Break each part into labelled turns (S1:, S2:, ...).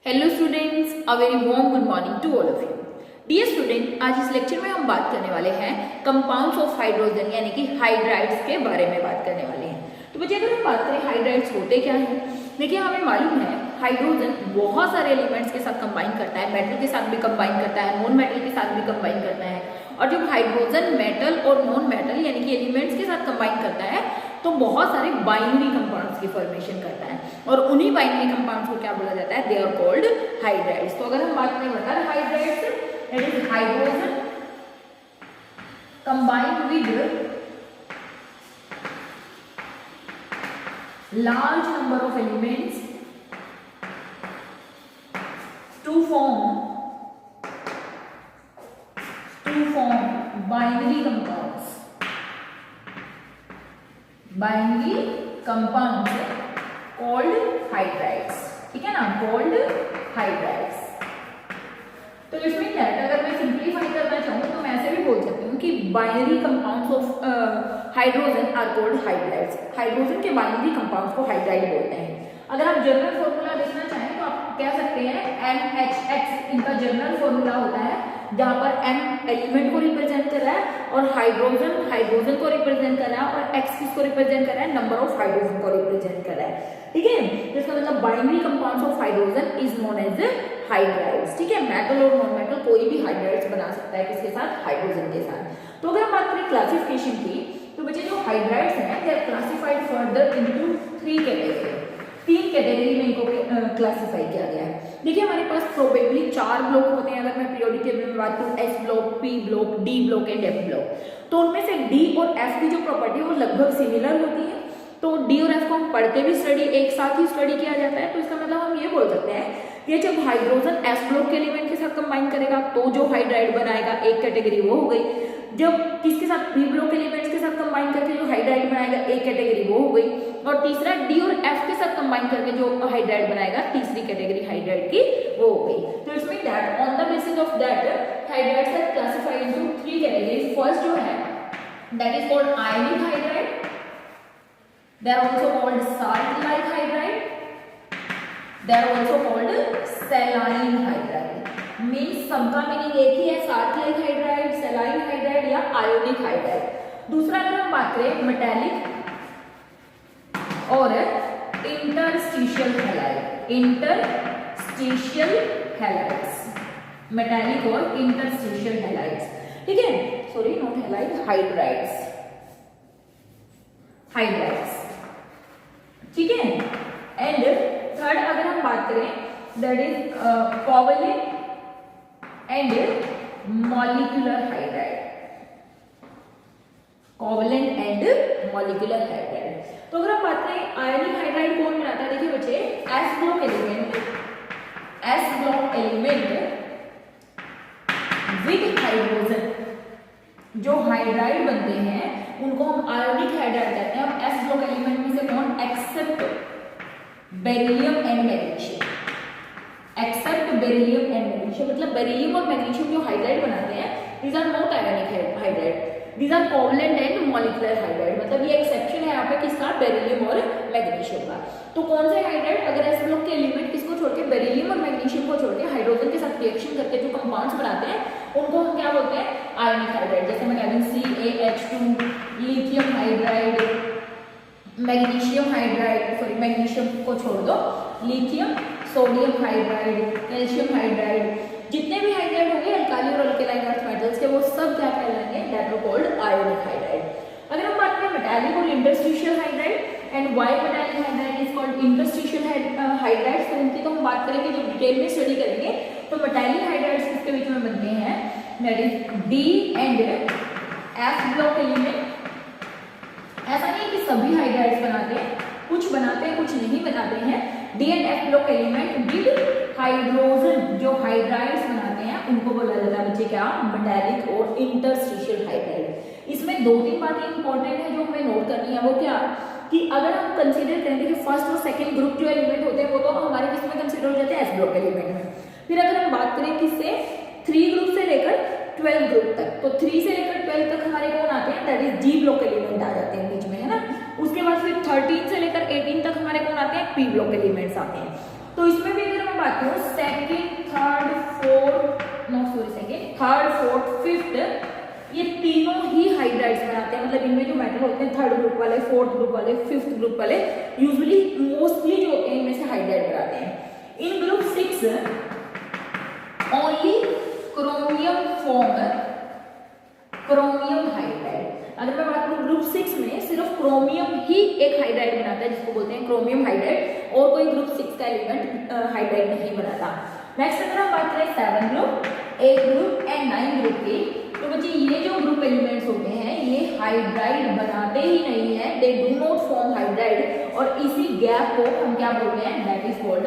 S1: Hello students, a very warm good morning to all of you. Dear student, आज इस lecture में हम बात करने वाले हैं कंपाउंड्स ऑफ हाइड्रोजन यानी कि हाइड्राइड्स के बारे में बात करने वाले हैं। तो बच्चे अगर हम बात करें हाइड्राइड्स होते क्या हैं, देखिए हमें मालूम है हाइड्रोजन बहुत सारे एलिमेंट्स के साथ कंबाइन करता है, मेटल के साथ भी कंबाइन करता है, नॉन मेटल के साथ भी कंबाइन करता है। और जब हाइड्रोजन मेटल और नॉन मेटल यानी कि एलिमेंट्स के साथ कंबाइन करता है तो बहुत सारे बाइनरी कंपाउंड्स की फॉर्मेशन करता है और उन्हीं बाइनरी कंपाउंड्स को क्या बोला जाता है, दे आर कॉल्ड हाइड्राइड्स। तो अगर हम बात करें बता hydrides, that is hydrogen combined with large number of elements to form binary compounds called hydrides। ठीक है ना, called hydrides। तो इसमें क्या है, अगर मैं सिंप्लीफाई करना चाहूँ तो मैं ऐसे भी बोल सकती हूँ कि binary compounds of hydrogen are called hydrides. Hydrogen के बाइनरी कंपाउंड्स को हाइड्राइड बोलते हैं। अगर आप जनरल फॉर्मूला देखना चाहें तो आप कह सकते हैं NHX इनका जनरल फॉर्मूला होता है, जहाँ पर M एलिमेंट को रिप्रेजेंट कर रहा है और हाइड्रोजन को रिप्रेजेंट कर रहा है और X किसको रिप्रेजेंट कर रहा है, नंबर ऑफ हाइड्रोजन को रिप्रेजेंट कर रहा है। ठीक है, जिसका मतलब binary compounds of hydrogen is known as hydrides. ठीक है, मेटल और नॉन मेटल कोई भी हाइड्राइड्स बना सकता है किसके साथ, हाइड्रोजन के साथ। तो अगर हम बात करें क्लासिफिकेशन की तो बच्चे जो हाइड्राइड्स हैं they are classified further into 3 category. 3 category में इनको क्लासिफाई किया गया है। देखिए हमारे पास प्रोबेबली 4 ब्लॉक होते हैं। अगर मैं पीरियोडिक टेबल में बात करूं, S block, P block, D block and F block, तो उनमें से D और F की जो प्रॉपर्टी है वो लगभग सिमिलर होती है। तो D और F को हम पढ़ के भी स्टडी एक साथ ही स्टडी किया जाता है। तो इसका मतलब हम ये बोल सकते हैं कि जब हाइड्रोजन S ब्लॉक के एलिमेंट के साथ कंबाइन करेगा तो जो हाइड्राइड बनाएगा एक कैटेगरी वो हो गई। जब किसके साथ P ब्लॉक एलिमेंट्स के साथ कंबाइन करके जो हाइड्राइड बनाएगा एक कैटेगरी वो हो गई। और तीसरा D और F के साथ कंबाइन करके जो हाइड्राइड बनाएगा तीसरी कैटेगरी हाइड्राइड की वो हो गई। तो इसमें that on the basis of that hydrides are classified into 3 categories. First जो है that is called ionic hydride, they are also called salt like hydride, they are also called saline hydride। Means सबका meaning एक ही है, salt like hydride, saline hydride या ionic hydride. दूसरा अगर हम बात करें मेटालिक और interstitial halide, interstitial halides, metallic और इंटरस्टिशियल हैलाइड्स। ठीक है, sorry not halide, hydrides, hydrides. ठीक है, एंड थर्ड अगर हम बात करें that is covalent and molecular hydride, covalent and molecular hydride. तो अगर हम बात करें आयनिक हाइड्राइड कौन बनाता है, देखिए बच्चे S block element with hydrogen, जो हाइड्राइड बनते हैं उनको हम आयोनिक हाइड्राइड कहते हैं। अब S ब्लॉक एलिमेंट में से कौन, except beryllium and magnesium, except beryllium and magnesium, मतलब बेरिलियम और मैग्नीशियम जो हाइड्राइड बनाते हैं these are not ionic hydride, these are covalent and molecular hydride. मतलब ये एक्सेप्शन है यहाँ पे किसका, बेरिलियम और मैग्नीशियम का। तो कौन से हाइड्राइड, अगर S ब्लॉक के एलिमेंट किसको छोड़ के, बेरिलियम और मैग्नीशियम को छोड़ के हाइड्रोजन के साथ रिएक्शन करके जो कंपाउंड्स बनाते हैं उनको हम क्या बोलते हैं, आयनिक हाइड्राइड। जैसे मैं कह दूं CaH2, lithium hydride, magnesium hydride, sorry magnesium को छोड़ दो, lithium, sodium hydride, calcium hydride, जितने भी हाइड्राइड होंगे अल्काली और अल्कलाइन अर्थ मेटल्स के, वो सब क्या कहलाएंगे, that are called ionic hydride. अगर हम बात करें मेटालिक और interstitial hydride and why metallic hydride is called interstitial hydrides, तो उनकी तो हम बात करेंगे जब डिटेल में स्टडी करेंगे। तो मेटालिक हाइड्राइड्स किसके बीच में बनते हैं, that is D and F block element. ऐसा नहीं कि सभी हाइड्राइड्स बनाते हैं, कुछ बनाते हैं कुछ नहीं बनाते हैं। D and F block element with hydrogen जो हाइड्राइड्स बनाते हैं उनको बोला जाता है बच्चे क्या, मेटालिक और इंटरस्टिशियल हाइड्राइड। इसमें 2-3 बातें इंपॉर्टेंट है जो हमें नोट करनी है। वो क्या कि अगर हम कंसीडर करें कि फर्स्ट और सेकंड ग्रुप जो एलिमेंट होते हैं वो तो हमारे किस में कंसीडर हो जाते हैं, S ब्लॉक एलिमेंट में। फिर अगर हम बात करें किससे, 3 ग्रुप से लेकर 12 ग्रुप तक, तो 3 से लेकर 12 तक हमारे कौन आते हैं, that is D block element आ जाते हैं बीच में, है ना। उसके बाद फिर 13 से लेकर 18 तक हमारे कौन आते हैं, P ब्लॉक एलिमेंट्स आते हैं। तो इसमें भी अगर हम बात करूं second, third, fourth, no sorry second, third, fourth, fifth, ये तीनों ही हाइड्राइड्स बनाते हैं। मतलब इनमें जो मेटल होते हैं थर्ड ग्रुप वाले, फोर्थ ग्रुप वाले, फिफ्थ ग्रुप वाले, यूजुअली मोस्टली जो होते हैं इनमें से हाइड्राइड बनाते हैं। In group 6 only chromium form chromium hydride. अगर मैं बात करूं ग्रुप 6 में सिर्फ क्रोमियम ही एक हाइड्राइड बनाता है जिसको बोलते हैं क्रोमियम हाइड्राइड, और कोई ग्रुप 6 का एलिमेंट हाइड्राइड नहीं बनाता। नेक्स्ट अगर हम बात करें 7 ग्रुप, 8 ग्रुप एंड 9 ग्रुप की, तो बच्चे ये जो ग्रुप एलिमेंट्स होते हैं ये हाइड्राइड बनाते ही नहीं है, they do not form hydride, और इसी गैप को हम क्या बोलते हैं, that is called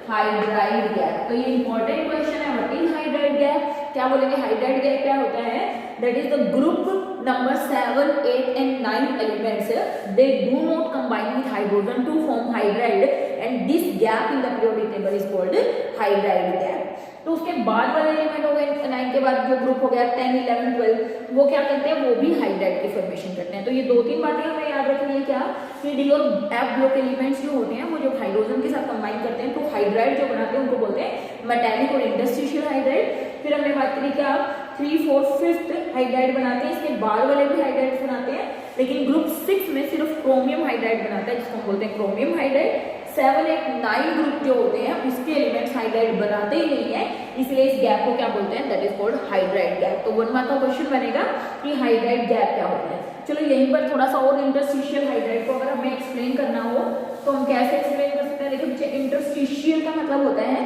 S1: hydride gap. तो ये इंपॉर्टेंट क्वेश्चन है, व्हाट इज हाइड्राइड गैप, क्या बोलेंगे हाइड्राइड गैप क्या होता है, that is the group number 7, 8 and 9 elements, they do not combine with hydrogen to form hydride, and this gap in the periodic table is called hydride gap. तो उसके बाद वाले element हो गए 9 के बाद जो ग्रुप हो गया 10, 11, 12, वो क्या करते हैं, वो भी हाइड्राइड की फॉर्मेशन करते हैं। तो ये 2-3 बातें हमें याद रखनी है, क्या कि डी और एफ ब्लॉक एलिमेंट्स जो होते हैं वो जो हाइड्रोजन के साथ कंबाइन करते हैं तो हाइड्राइड जो बनाते हैं उनको बोलते हैं मेटालिक और इंटरस्टिशियल हाइड्राइड। फिर हमने बात करी क्या 3, 4, 5 हाइड्राइड बनाते हैं, इसके बाद वाले भी हाइड्राइड बनाते हैं, लेकिन ग्रुप 6 में सिर्फ क्रोमियम हाइड्राइड बनाता है जिसको हम बोलते हैं क्रोमियम हाइड्राइड। 7, 8, 9 ग्रुप जो होते हैं उसके एलिमेंट्स हाइड्राइड बनाते ही नहीं है, इसलिए इस गैप को क्या बोलते हैं, that is called hydride gap. तो 1 मार्क का क्वेश्चन बनेगा कि हाइड्राइड गैप क्या होता है। चलो यहीं पर थोड़ा सा और इंटरस्टिशियल हाइड्राइड को अगर हमें एक्सप्लेन करना हो तो हम कैसे एक्सप्लेन कर सकते हैं। देखिए बच्चे इंटरस्टिशियल का मतलब होता है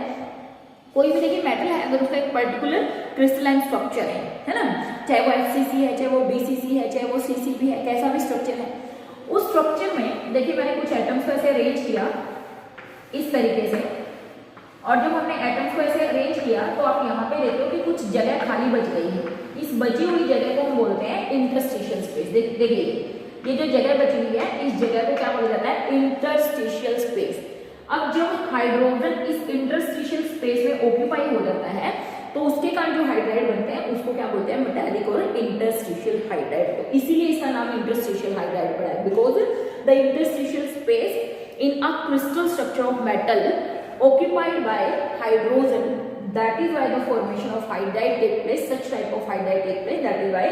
S1: कोई भी देखिए मेटल है अगर उसका एक पर्टिकुलर क्रिस्टलाइन स्ट्रक्चर है ना, चाहे वो FCC है, चाहे वो BCC है, चाहे वो CCP है, कैसा भी स्ट्रक्चर है, उस स्ट्रक्चर में देखिए मैंने कुछ एटम्स को ऐसे अरेंज किया इस तरीके से, और जब हमने एटम्स को ऐसे अरेंज किया तो आप यहाँ पे देखो कि कुछ जगह खाली बच गई है, इस बची हुई जगह को हम बोलते हैं इंटरस्टिशियल स्पेस। देखिए ये जो जगह बची हुई है इस जगह को क्या बोला जाता है, इंटरस्टिशियल स्पेस। अब जब हाइड्रोजन इस इंटरस्टिशियल स्पेस में ऑक्यूपाई हो जाता है तो उसके कारण जो हाइड्राइड बनते हैं उसको क्या बोलते हैं, मेटालिक और इंटरस्टिशियल हाइड्राइड। तो इसीलिए इसका नाम इंटरस्टिशियल हाइड्राइड पड़ा है, because the interstitial space in a crystal structure of metal occupied by hydrogen, that is why the formation of hydride take place, such type of hydride take place, that is why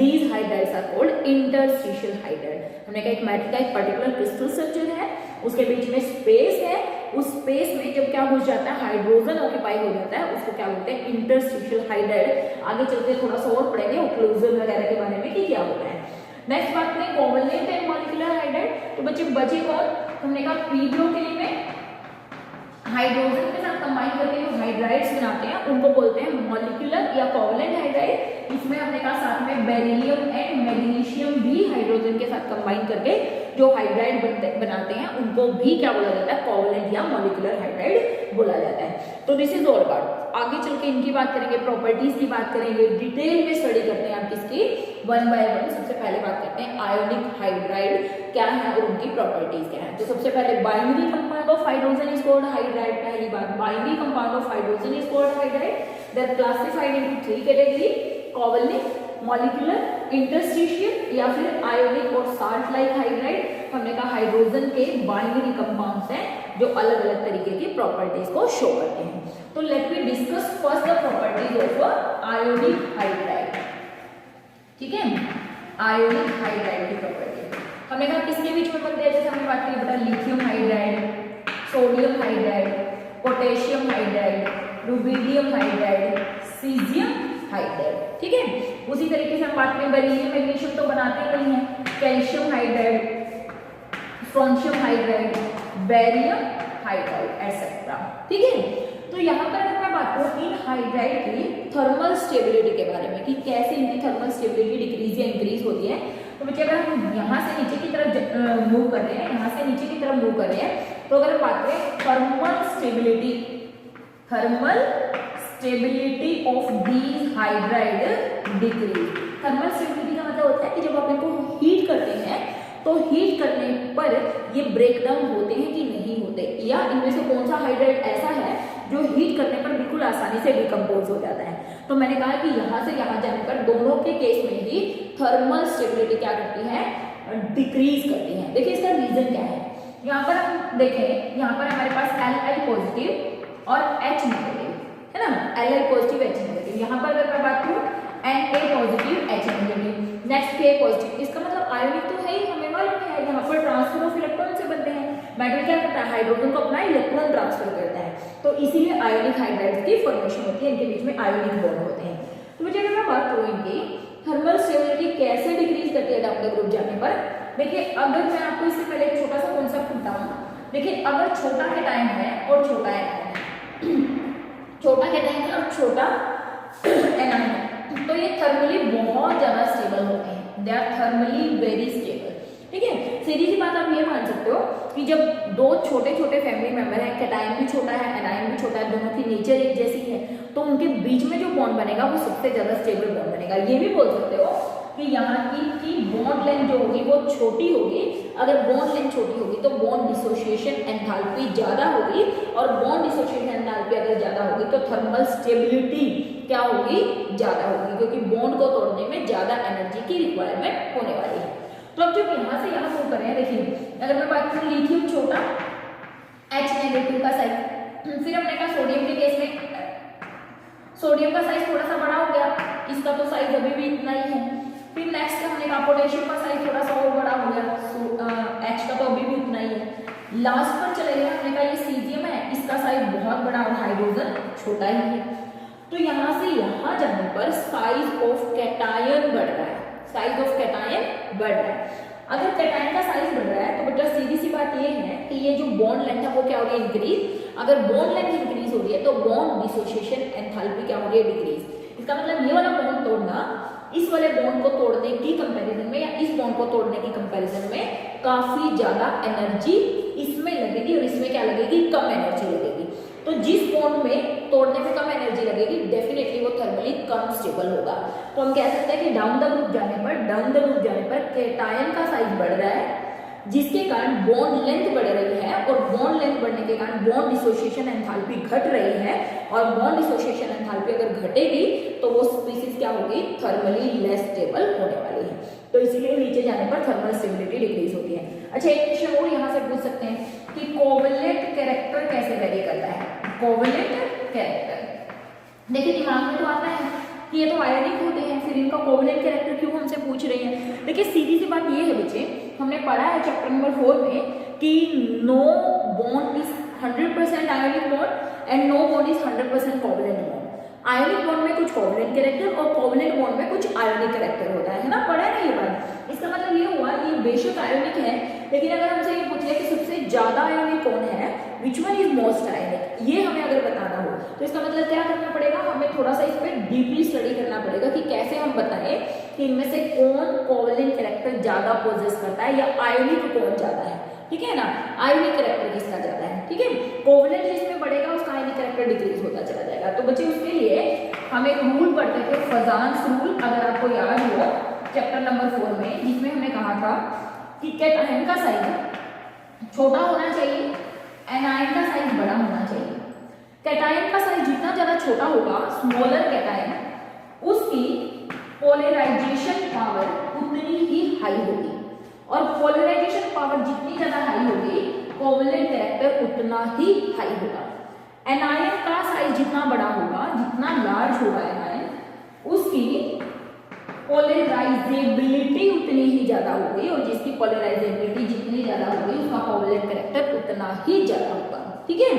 S1: these hydrides are called interstitial hydride। हमने कहा एक metal का एक particular crystal structure है, उसके बीच में space है, उस स्पेस में जब क्या हो जाता है हाइड्रोजन ऑक्यूपाई हो जाता है उसको क्या बोलते हैं, इंटरस्टिशियल हाइड्राइड। आगे चलते थोड़ा सा और पढ़ेंगे ओक्लूजन वगैरह के बारे में कि क्या होता है। नेक्स्ट बात करें कोवैलेंट एंड मॉलिक्यूलर हाइड्राइड, तो बच्चे बचे कौन, हमने कहा पी ब्लॉक एलिमेंट हाइड्रोजन के साथ कंबाइन करके जो हाइड्राइड्स बनाते हैं उनको बोलते हैं मॉलिक्यूलर या कोवैलेंट हाइड्राइड। इसमें हमने कहा साथ में बेरिलियम एंड मैग्नीशियम भी हाइड्रोजन के साथ कंबाइन करके जो हाइड्राइड बनाते हैं उनको भी क्या बोला जाता है, कोवैलेंट या मॉलिक्यूलर हाइड्राइड बोला जाता है। तो दिस इज ऑल अबाउट, आगे चल के इनकी बात करेंगे, प्रॉपर्टीज की बात करेंगे, डिटेल में स्टडी करते हैं आप किसकी, 1 बाय 1। सबसे पहले बात करते हैं आयोनिक हाइड्राइड क्या है और उनकी प्रॉपर्टीज क्या है। तो सबसे पहले binary compound of hydrogen is called hydride. पहली बात binary compound of hydrogen is called hydride. They are classified into 3 category, covalent, molecular, interstitial या फिर आयोनिक और साल्ट लाइक हाइड्राइड। हमने कहा हाइड्रोजन के बाइनरी कंपाउंड्स हैं जो अलग अलग तरीके की प्रॉपर्टीज को शो करते हैं। तो let me discuss first the properties of ionic hydride. ठीक है, आयोनिक हाइड्राइड की प्रॉपर्टी हमने कहा किसके बीच में बनते हैं, जैसे हमने बात की बेटा lithium hydride, sodium hydride, potassium hydride, rubidium hydride, caesium hydride. ठीक है, उसी तरीके से हम बात करें बेरिलियम मैग्नीशियम तो बनाते नहीं है, calcium hydride, strontium hydride, barium hydride etcetera. ठीक है, तो यहाँ पर अगर मैं बात करूँ इन हाइड्राइड की थर्मल स्टेबिलिटी के बारे में कि कैसे इनकी थर्मल स्टेबिलिटी डिक्रीज या इंक्रीज होती है, तो बच्चे अगर हम यहाँ से नीचे की तरफ मूव कर रहे हैं, यहाँ से नीचे की तरफ मूव कर रहे हैं, तो अगर बात करें thermal stability of these hydride decrease. Thermal stability का मतलब होता है कि जब आप इनको हीट करते हैं तो हीट करने पर ये ब्रेक डाउन होते हैं कि नहीं होते, या इनमें से कौन सा हाइड्राइड ऐसा है जो हीट करने पर बिल्कुल आसानी से डिकम्पोज हो जाता है। तो मैंने कहा कि यहाँ से यहाँ जाने पर दोनों के केस में ही थर्मल स्टेबिलिटी क्या करती है, डिक्रीज करती है। देखिए इसका रीजन क्या है, यहाँ पर हम देखें, यहाँ पर हमारे पास Li पॉजिटिव और H नेगेटिव, है ना, Li पॉजिटिव H नेगेटिव। यहाँ पर अगर मैं बात करूँ Na positive H negative, next K positive, इसका मतलब आयोनिक तो है ही, हमें मालूम है यहाँ पर ट्रांसफर ऑफ इलेक्ट्रॉन से बनते हैं। मेटल क्या करता है, हाइड्रोजन को अपना इलेक्ट्रॉन ट्रांसफर करता है, तो इसीलिए आयोनिक हाइड्राइड्स की फॉर्मेशन होती है, इनके बीच में आयोनिक बॉन्ड होते हैं। तो मुझे अगर मैं बात करूँ इनकी थर्मल स्टेबिलिटी कैसे डिक्रीज करती है डाउन द ग्रुप जाने पर, देखिए अगर मैं आपको इससे पहले एक छोटा सा कॉन्सेप्ट बताऊं, देखिए अगर छोटा कैटायन है और छोटा एनायन है, छोटा कैटायन है और छोटा एनायन है, तो ये थर्मली बहुत ज्यादा स्टेबल होते हैं, they are thermally very stable. ठीक है, सीधी सी बात आप ये मान सकते हो कि जब दो छोटे छोटे फैमिली मेंबर हैं, कैटायन भी छोटा है एनायन भी छोटा है, दोनों की नेचर एक जैसी है, तो उनके बीच में जो बॉन्ड बनेगा वो सबसे ज्यादा स्टेबल बॉन्ड बनेगा। ये भी बोल सकते हो कि यहाँ की बॉन्ड लेंथ जो होगी वो छोटी होगी, अगर बॉन्ड लेंथ छोटी होगी तो बॉन्ड डिसोसिएशन एंथैल्पी ज्यादा होगी, और बॉन्ड डिसोसिएशन एंथैल्पी अगर ज्यादा होगी तो थर्मल स्टेबिलिटी क्या होगी, ज्यादा होगी, क्योंकि बॉन्ड को तोड़ने में ज्यादा एनर्जी की रिक्वायरमेंट होने वाली है। तो अब जब यहाँ से यहाँ मूव करें, देखिए अगर मैं बात करूँ लिथियम छोटा H नेगेटिव का साइज, फिर हमने कहा सोडियम के केस में सोडियम का साइज थोड़ा सा बड़ा हो गया, इसका तो साइज अभी भी इतना ही है। फिर नेक्स्ट हमने कहा पोटेशियम का साइज थोड़ा सा और बड़ा हो गया, H का तो अभी भी उतना ही है। लास्ट पर चले गए, हमने कहा ये सीजियम है, इसका साइज बहुत बड़ा और हाइड्रोजन छोटा ही है। तो यहाँ से यहाँ जाने पर साइज ऑफ कैटायन बढ़ रहा है, साइज ऑफ कैटायन बढ़ रहा है। अगर कैटायन का साइज बढ़ रहा है तो बेटा सीधी सी बात ये है कि ये जो बॉन्ड लेंथ है वो क्या हो रही है, इंक्रीज। अगर बॉन्ड लेंथ इंक्रीज हो रही है तो बॉन्ड डिसोसिएशन एंथैल्पी क्या हो रही है, डिक्रीज। इसका मतलब ये वाला बॉन्ड तोड़ना इस वाले बॉन्ड को तोड़ने की कंपैरिजन में, या इस बॉन्ड को तोड़ने की कंपैरिजन में काफी ज्यादा एनर्जी इसमें लगेगी और इसमें क्या लगेगी, कम एनर्जी लगेगी। तो जिस बॉन्ड में तोड़ने में कम एनर्जी लगेगी डेफिनेटली वो थर्मली कम स्टेबल होगा। तो हम कह सकते हैं कि डाउन द ग्रुप जाने पर कैटायन का साइज बढ़ रहा है, जिसके कारण बॉन्ड लेंथ बढ़ रही है, और बॉन्ड लेंथ बढ़ने के कारण बॉन्ड डिसोसिएशन एंथैल्पी घट रही है, और बॉन्ड डिसोसिएशन एंथैल्पी अगर घटेगी तो वो स्पीसीज क्या होगी, थर्मली लेस स्टेबल होने वाली है। तो इसीलिए नीचे जाने पर थर्मल स्टेबिलिटी डिक्रीज होती है। अच्छा, एक क्वेश्चन और यहाँ से पूछ सकते हैं कि कोवलेंट कैरेक्टर कैसे वेरी करता है। कोवलेंट कैरेक्टर देखिए दिमाग में तो आता है कि ये तो आयनिक होते हैं, फिर इनका कोवलेंट कैरेक्टर क्यों हमसे पूछ रहे हैं। देखिए सीधी सी बात ये है बच्चे, हमने पढ़ा है चैप्टर नंबर 4 में कि no bond is 100% ionic bond and no bond is 100% covalent bond. Ionic bond में कुछ कोवलेंट कैरेक्टर और कोवलेंट बॉन्ड में कुछ आयनिक कैरेक्टर होता है ना, पढ़ा है ना ये बात। इसका मतलब ये हुआ ये बेशक आयनिक है, लेकिन अगर हमसे ये पूछ लिया कि सबसे ज्यादा आयनिक कौन है, विच वन इज मोस्ट आयनिक, ये हमें अगर बताना हो तो इसका मतलब क्या करना पड़ेगा, हमें थोड़ा सा इस पर डीपली स्टडी करना पड़ेगा कि कैसे हम बताएं कि इनमें से कौन कोवलेंट कैरेक्टर ज्यादा पोजेस करता है, या आयनिक कौन ज्यादा है। ठीक है ना, आयनिक कैरेक्टर किसका ज्यादा है। ठीक है, कोवलेंट जिसमें बढ़ेगा उसका आयनिक कैरेक्टर डिक्रीज होता चला जाएगा। तो बच्चे उसके लिए हम एक रूल पढ़ते थे, फजान्स रूल, अगर आपको याद हो चैप्टर नंबर 4 में, जिसमें हमने कहा था कि कैटायन का साइज छोटा होना चाहिए, एनायन का साइज बड़ा होना चाहिए। कैटायन का साइज जितना ज्यादा छोटा होगा, स्मॉलर कैटायन, उसकी पोलराइजेशन पावर उतनी ही हाई होगी, और पोलराइजेशन पावर जितनी ज्यादा हाई होगी कोवलेंट कैरेक्टर उतना ही हाई होगा। एनायन का साइज जितना बड़ा होगा, जितना लार्ज होगा एनायन, उसकी पोलराइजेबिलिटी उतनी ही ज्यादा होगी, और जिसकी पोलराइजेबिलिटी जितनी ज्यादा होगी उसका कोवलेंट कैरेक्टर उतना ही ज्यादा होगा। ठीक है,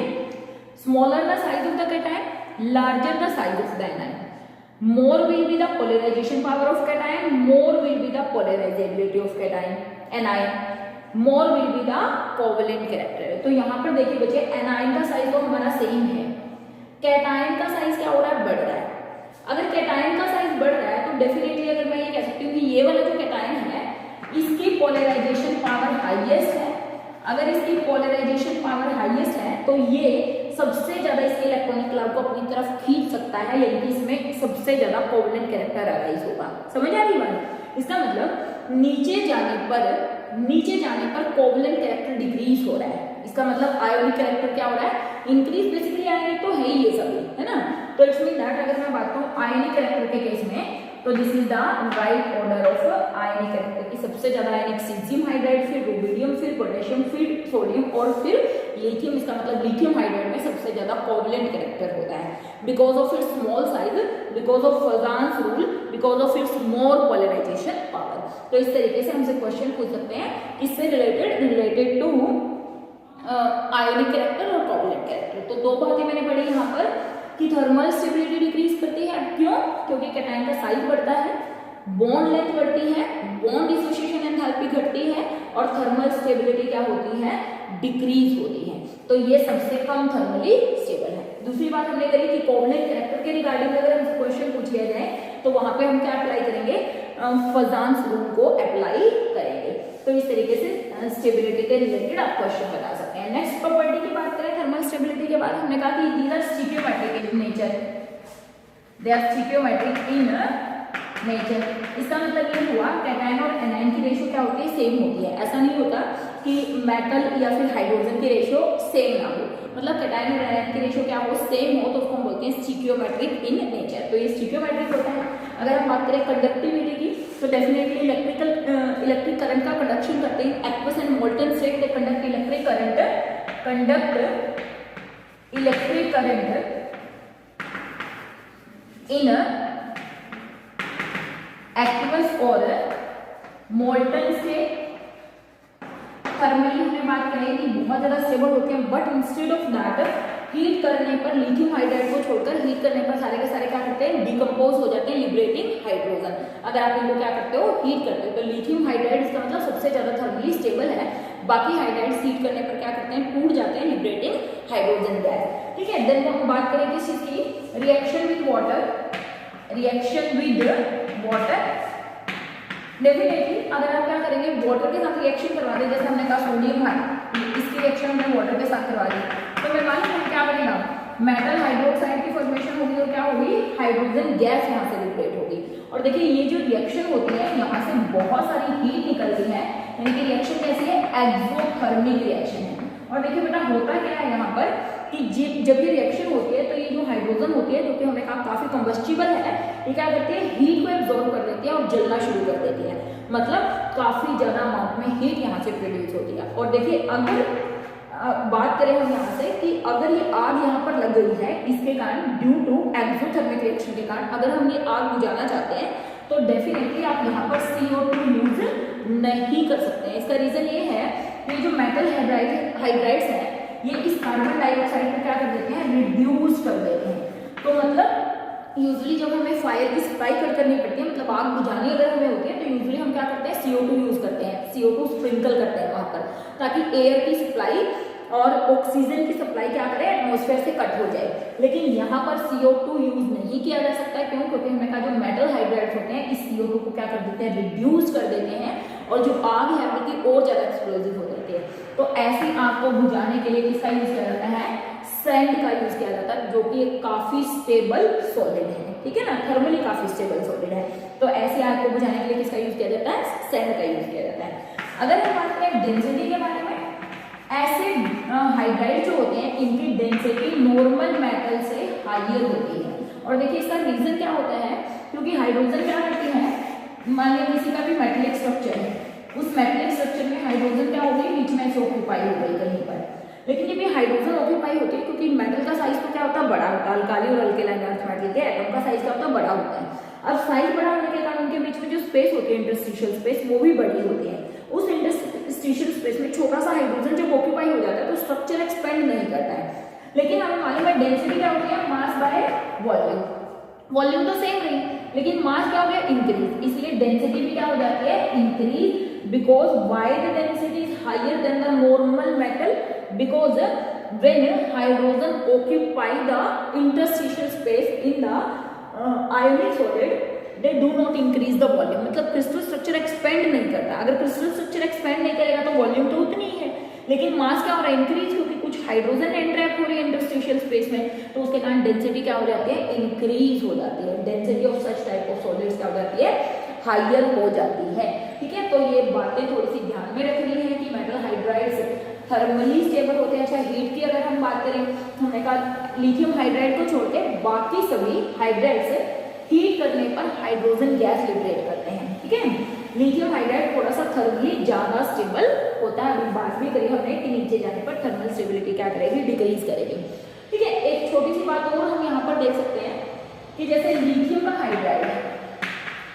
S1: smaller the size of the cation, larger the size of the anion, more will be the polarization power of cation, more will be the polarizability of cation, anion, more will be the covalent character। तो यहाँ पर देखिए बच्चे, anion का size तो हमारा same है, cation का साइज क्या हो रहा है, बढ़ रहा है। अगर कैटायन का साइज बढ़ रहा है तो डेफिनेटली अगर मैं ये कह सकती हूँ कि ये वाला जो कैटायन है इसकी पोलराइजेशन पावर हाईएस्ट है। अगर इसकी पोलराइजेशन पावर हाईएस्ट है तो ये सबसे ज्यादा इसके इलेक्ट्रॉनिक क्लाउड को अपनी तरफ खींच सकता है, यानी कि इसमें सबसे ज्यादा कोवलेंट कैरेक्टर अराइज होगा। समझ आ रही बात। इसका मतलब नीचे जाने पर कोवलेंट कैरेक्टर डिक्रीज हो रहा है, इसका मतलब आयोनिक कैरेक्टर क्या हो रहा है, इंक्रीज। बेसिकली आयोनिक तो है ही ये सभी, है ना। तो इसमें दैट अगर मैं बात करूं आयोनिक कैरेक्टर के केस में तो this is the right order of ionic character की सबसे ज्यादा आयनिक सीजियम हाइड्राइड, फिर रुबिडियम, फिर पोटेशियम, फिर सोडियम और फिर लिथियम। इसका मतलब लिथियम हाइड्राइड में सबसे ज्यादा कोवलेंट कैरेक्टर होता है because of its small size, because of Fajans rule, because of its more polarization power. तो इस तरीके से हमसे क्वेश्चन पूछ सकते हैं किससे रिलेटेड टू आयोनिक कैरेक्टर और कोवलेंट कैरेक्टर। तो दो बातें मैंने पढ़ी यहाँ पर कि थर्मल स्टेबिलिटी डिक्रीज करती है, क्यों? क्योंकि कैटायन का साइज बढ़ता है, बॉन्ड लेंथ बढ़ती है, बॉन्ड डिसोसिएशन एंथैल्पी घटती है और थर्मल स्टेबिलिटी क्या होती है? डिक्रीज होती है। तो ये सबसे कम थर्मली स्टेबल है। दूसरी बात हमने करी कि कोवलेंट कैरेक्टर के रिगार्डिंग अगर हमसे क्वेश्चन पूछ लिया जाए तो वहां पे हम क्या अप्लाई करेंगे? फजान्स रूल को अप्लाई करेंगे। तो इस तरीके से स्टेबिलिटी के रिलेटेड आप क्वेश्चन बता सकते हैं। नेक्स्ट प्रॉपर्टी की बात करें थर्मल स्टेबिलिटी के बाद, हमने कहा कि these are stoichiometric in nature, they are stoichiometric in nature. इसका मतलब ये हुआ कैटायन और एनायन की रेशियो क्या होती है? सेम होती है। ऐसा नहीं होता कि मेटल या फिर हाइड्रोजन की रेशियो सेम ना हो, मतलब कैटायन और एनायन की रेशियो क्या हो? सेम हो, तो उसको हम बोलते हैं स्टिकियोमेट्रिक इन नेचर। तो ये स्टिकियोमेट्रिक होता है। अगर हम बात करें कंडक्टिविटी की तो डेफिनेटली इलेक्ट्रिक करंट का कंडक्शन करते हैं aqueous and molten state, they conduct electric current in aqueous और मोल्टन स्टेट। थर्मली हमने बात करें कि बहुत ज्यादा स्टेबल होते हैं, but instead of that heat करने पर लिथियम हाइड्राइड को छोड़कर हीट करने पर सारे के सारे क्या करते हैं? डिकम्पोज हो जाते हैं, लिबरेटिंग हाइड्रोजन। अगर आप इनको क्या करते हो? हीट करते हो। तो लिथियम हाइड्राइड इसका मतलब सबसे ज्यादा थर्मली स्टेबल है, बाकी हाइड्राइड्स हीट करने पर क्या करते हैं? टूट जाते हैं, लिबरेटिंग हाइड्रोजन गैस। ठीक है, देन हम बात करें किस चीज की? Reaction with water. डेफिनेटली अगर आप क्या करेंगे? वाटर के साथ रिएक्शन करवा दें, जैसे हमने कहा सोडियम है, इसकी रिएक्शन हमने वाटर के साथ करवा दी, तो मैं मालूम है क्या बनेगा? मेटल हाइड्रोक्साइड की फॉर्मेशन होगी और क्या होगी? हाइड्रोजन गैस यहाँ से लिबरेट होगी। और देखिए ये जो रिएक्शन होती है यहाँ से बहुत सारी हीट निकलती है, यानी कि रिएक्शन कैसी है? एक्सोथर्मिक रिएक्शन है। और देखिए बेटा होता क्या है यहाँ पर कि जब ये रिएक्शन होती है तो ये जो हाइड्रोजन होती है, जो कि हमने कहा काफी कंबस्टिबल है, ये क्या करती है? हीट को एब्जॉर्ब कर देती है और जलना शुरू कर देती है, मतलब काफी ज्यादा अमाउंट में हीट यहाँ से प्रोड्यूस होती है। और देखिए अगर बात करें हम यहाँ से कि अगर ये आग यहाँ पर लग गई है, इसके कारण ड्यू टू एक्सोथर्मिक रिएक्शन के कारण अगर हम ये आग बुझाना चाहते हैं तो डेफिनेटली आप यहाँ पर CO2 यूज नहीं कर सकते हैं। इसका रीजन ये है कि जो मेटल हाइड्राइड्स है ये इस कार्बन डाइऑक्साइड को क्या कर देते हैं? रिड्यूस कर देते हैं। तो मतलब यूजुअली जब हमें फायर की सप्लाई करनी पड़ती है, मतलब आग बुझानी अगर हमें होती है, तो यूजुअली हम क्या करते हैं? CO2 यूज करते हैं, CO2 स्प्रिंकल करते हैं वहां पर, ताकि एयर की सप्लाई और ऑक्सीजन की सप्लाई क्या करे? एटमॉस्फेयर से कट हो जाए। लेकिन यहाँ पर CO2 यूज नहीं किया जा सकता है, क्यों? क्योंकि हमने कहा जो मेटल हाइड्राइड्स होते हैं इस CO2 को क्या कर देते हैं? रिड्यूस कर देते हैं, और जो आग है बल्कि और ज्यादा एक्सप्लोजिव हो जाती है। तो ऐसी आग को बुझाने के लिए किसका यूज किया जाता है? सैंड का यूज किया जाता है, जो कि एक काफी स्टेबल सॉलिड है, ठीक है ना, थर्मली काफी स्टेबल सॉलिड है। तो ऐसी आग को बुझाने के लिए किसका यूज किया जाता है? सैंड का यूज किया जाता है। अगर हम बात करें डेंसिटी के बारे में, ऐसे हाइड्राइड जो होते हैं इनकी डेंसिटी नॉर्मल मेटल से हायर होती है। और देखिए इसका रीजन क्या होता है? क्योंकि हाइड्रोजन क्या करती है? मान लीजिए किसी का भी मेटलिक स्ट्रक्चर है, उस मेटलिक स्ट्रक्चर में हाइड्रोजन क्या हो गई? बीच में से ऑक्यूपाई हो गई कहीं पर। लेकिन जब ये हाइड्रोजन ऑक्यूपाई होती है, क्योंकि मेटल का साइज तो क्या होता है? बड़ा होता है। अल्काली और अल्केलाइन अर्थ मेटल के एटम का साइज क्या होता है? बड़ा होता है। अब साइज बड़ा होने के कारण उनके बीच में जो स्पेस होती है, इंटरस्टिशियल स्पेस, वो भी बड़ी होती है। उस इंटरस्टिशियल स्पेस में छोटा सा हाइड्रोजन जब ऑक्यूपाई हो जाता है तो स्ट्रक्चर एक्सपेंड नहीं करता है। लेकिन हमें मालूम है डेंसिटी क्या होती है? Mass by volume. वॉल्यूम तो सेम रही, लेकिन मास क्या हो गया? इंक्रीज। इसलिए डेंसिटी भी क्या हो जाती है? Increase, because why the density is higher than the normal metal? Because when hydrogen occupy the interstitial space in the ionic solid, they do not increase the volume, मतलब क्रिस्टल स्ट्रक्चर एक्सपेंड नहीं करता। अगर crystal structure expand नहीं करेगा तो volume तो उतनी ही है, लेकिन मास क्या हो रहा है? इंक्रीज, क्योंकि कुछ हाइड्रोजन एंट्रैप हो रही है इंटरस्टिशियल स्पेस में, तो उसके कारण डेंसिटी क्या हो जाती है? इंक्रीज हो जाती है। Density of such type of solids क्या हो जाती है? हायर हो जाती है। ठीक है, तो ये बातें थोड़ी सी ध्यान में रखनी है कि मेटल हाइड्राइड्स थर्मली स्टेबल होते हैं। अच्छा, हीट की अगर हम बात करें, हमने कहा लिथियम हाइड्राइड को छोड़ के बाकी सभी हाइड्राइड्स हीट करने पर हाइड्रोजन गैस लिबरेट करते हैं, ठीक है। लिथियम हाइड्राइड थोड़ा सा थर्मली ज्यादा स्टेबल होता है, अभी बात भी करी हमने कि नीचे जाने पर थर्मल स्टेबिलिटी क्या करेगी, डिक्रीज करेगी, ठीक है। एक छोटी सी बात और हम यहाँ पर देख सकते हैं कि जैसे लिथियम का हाइड्राइड है,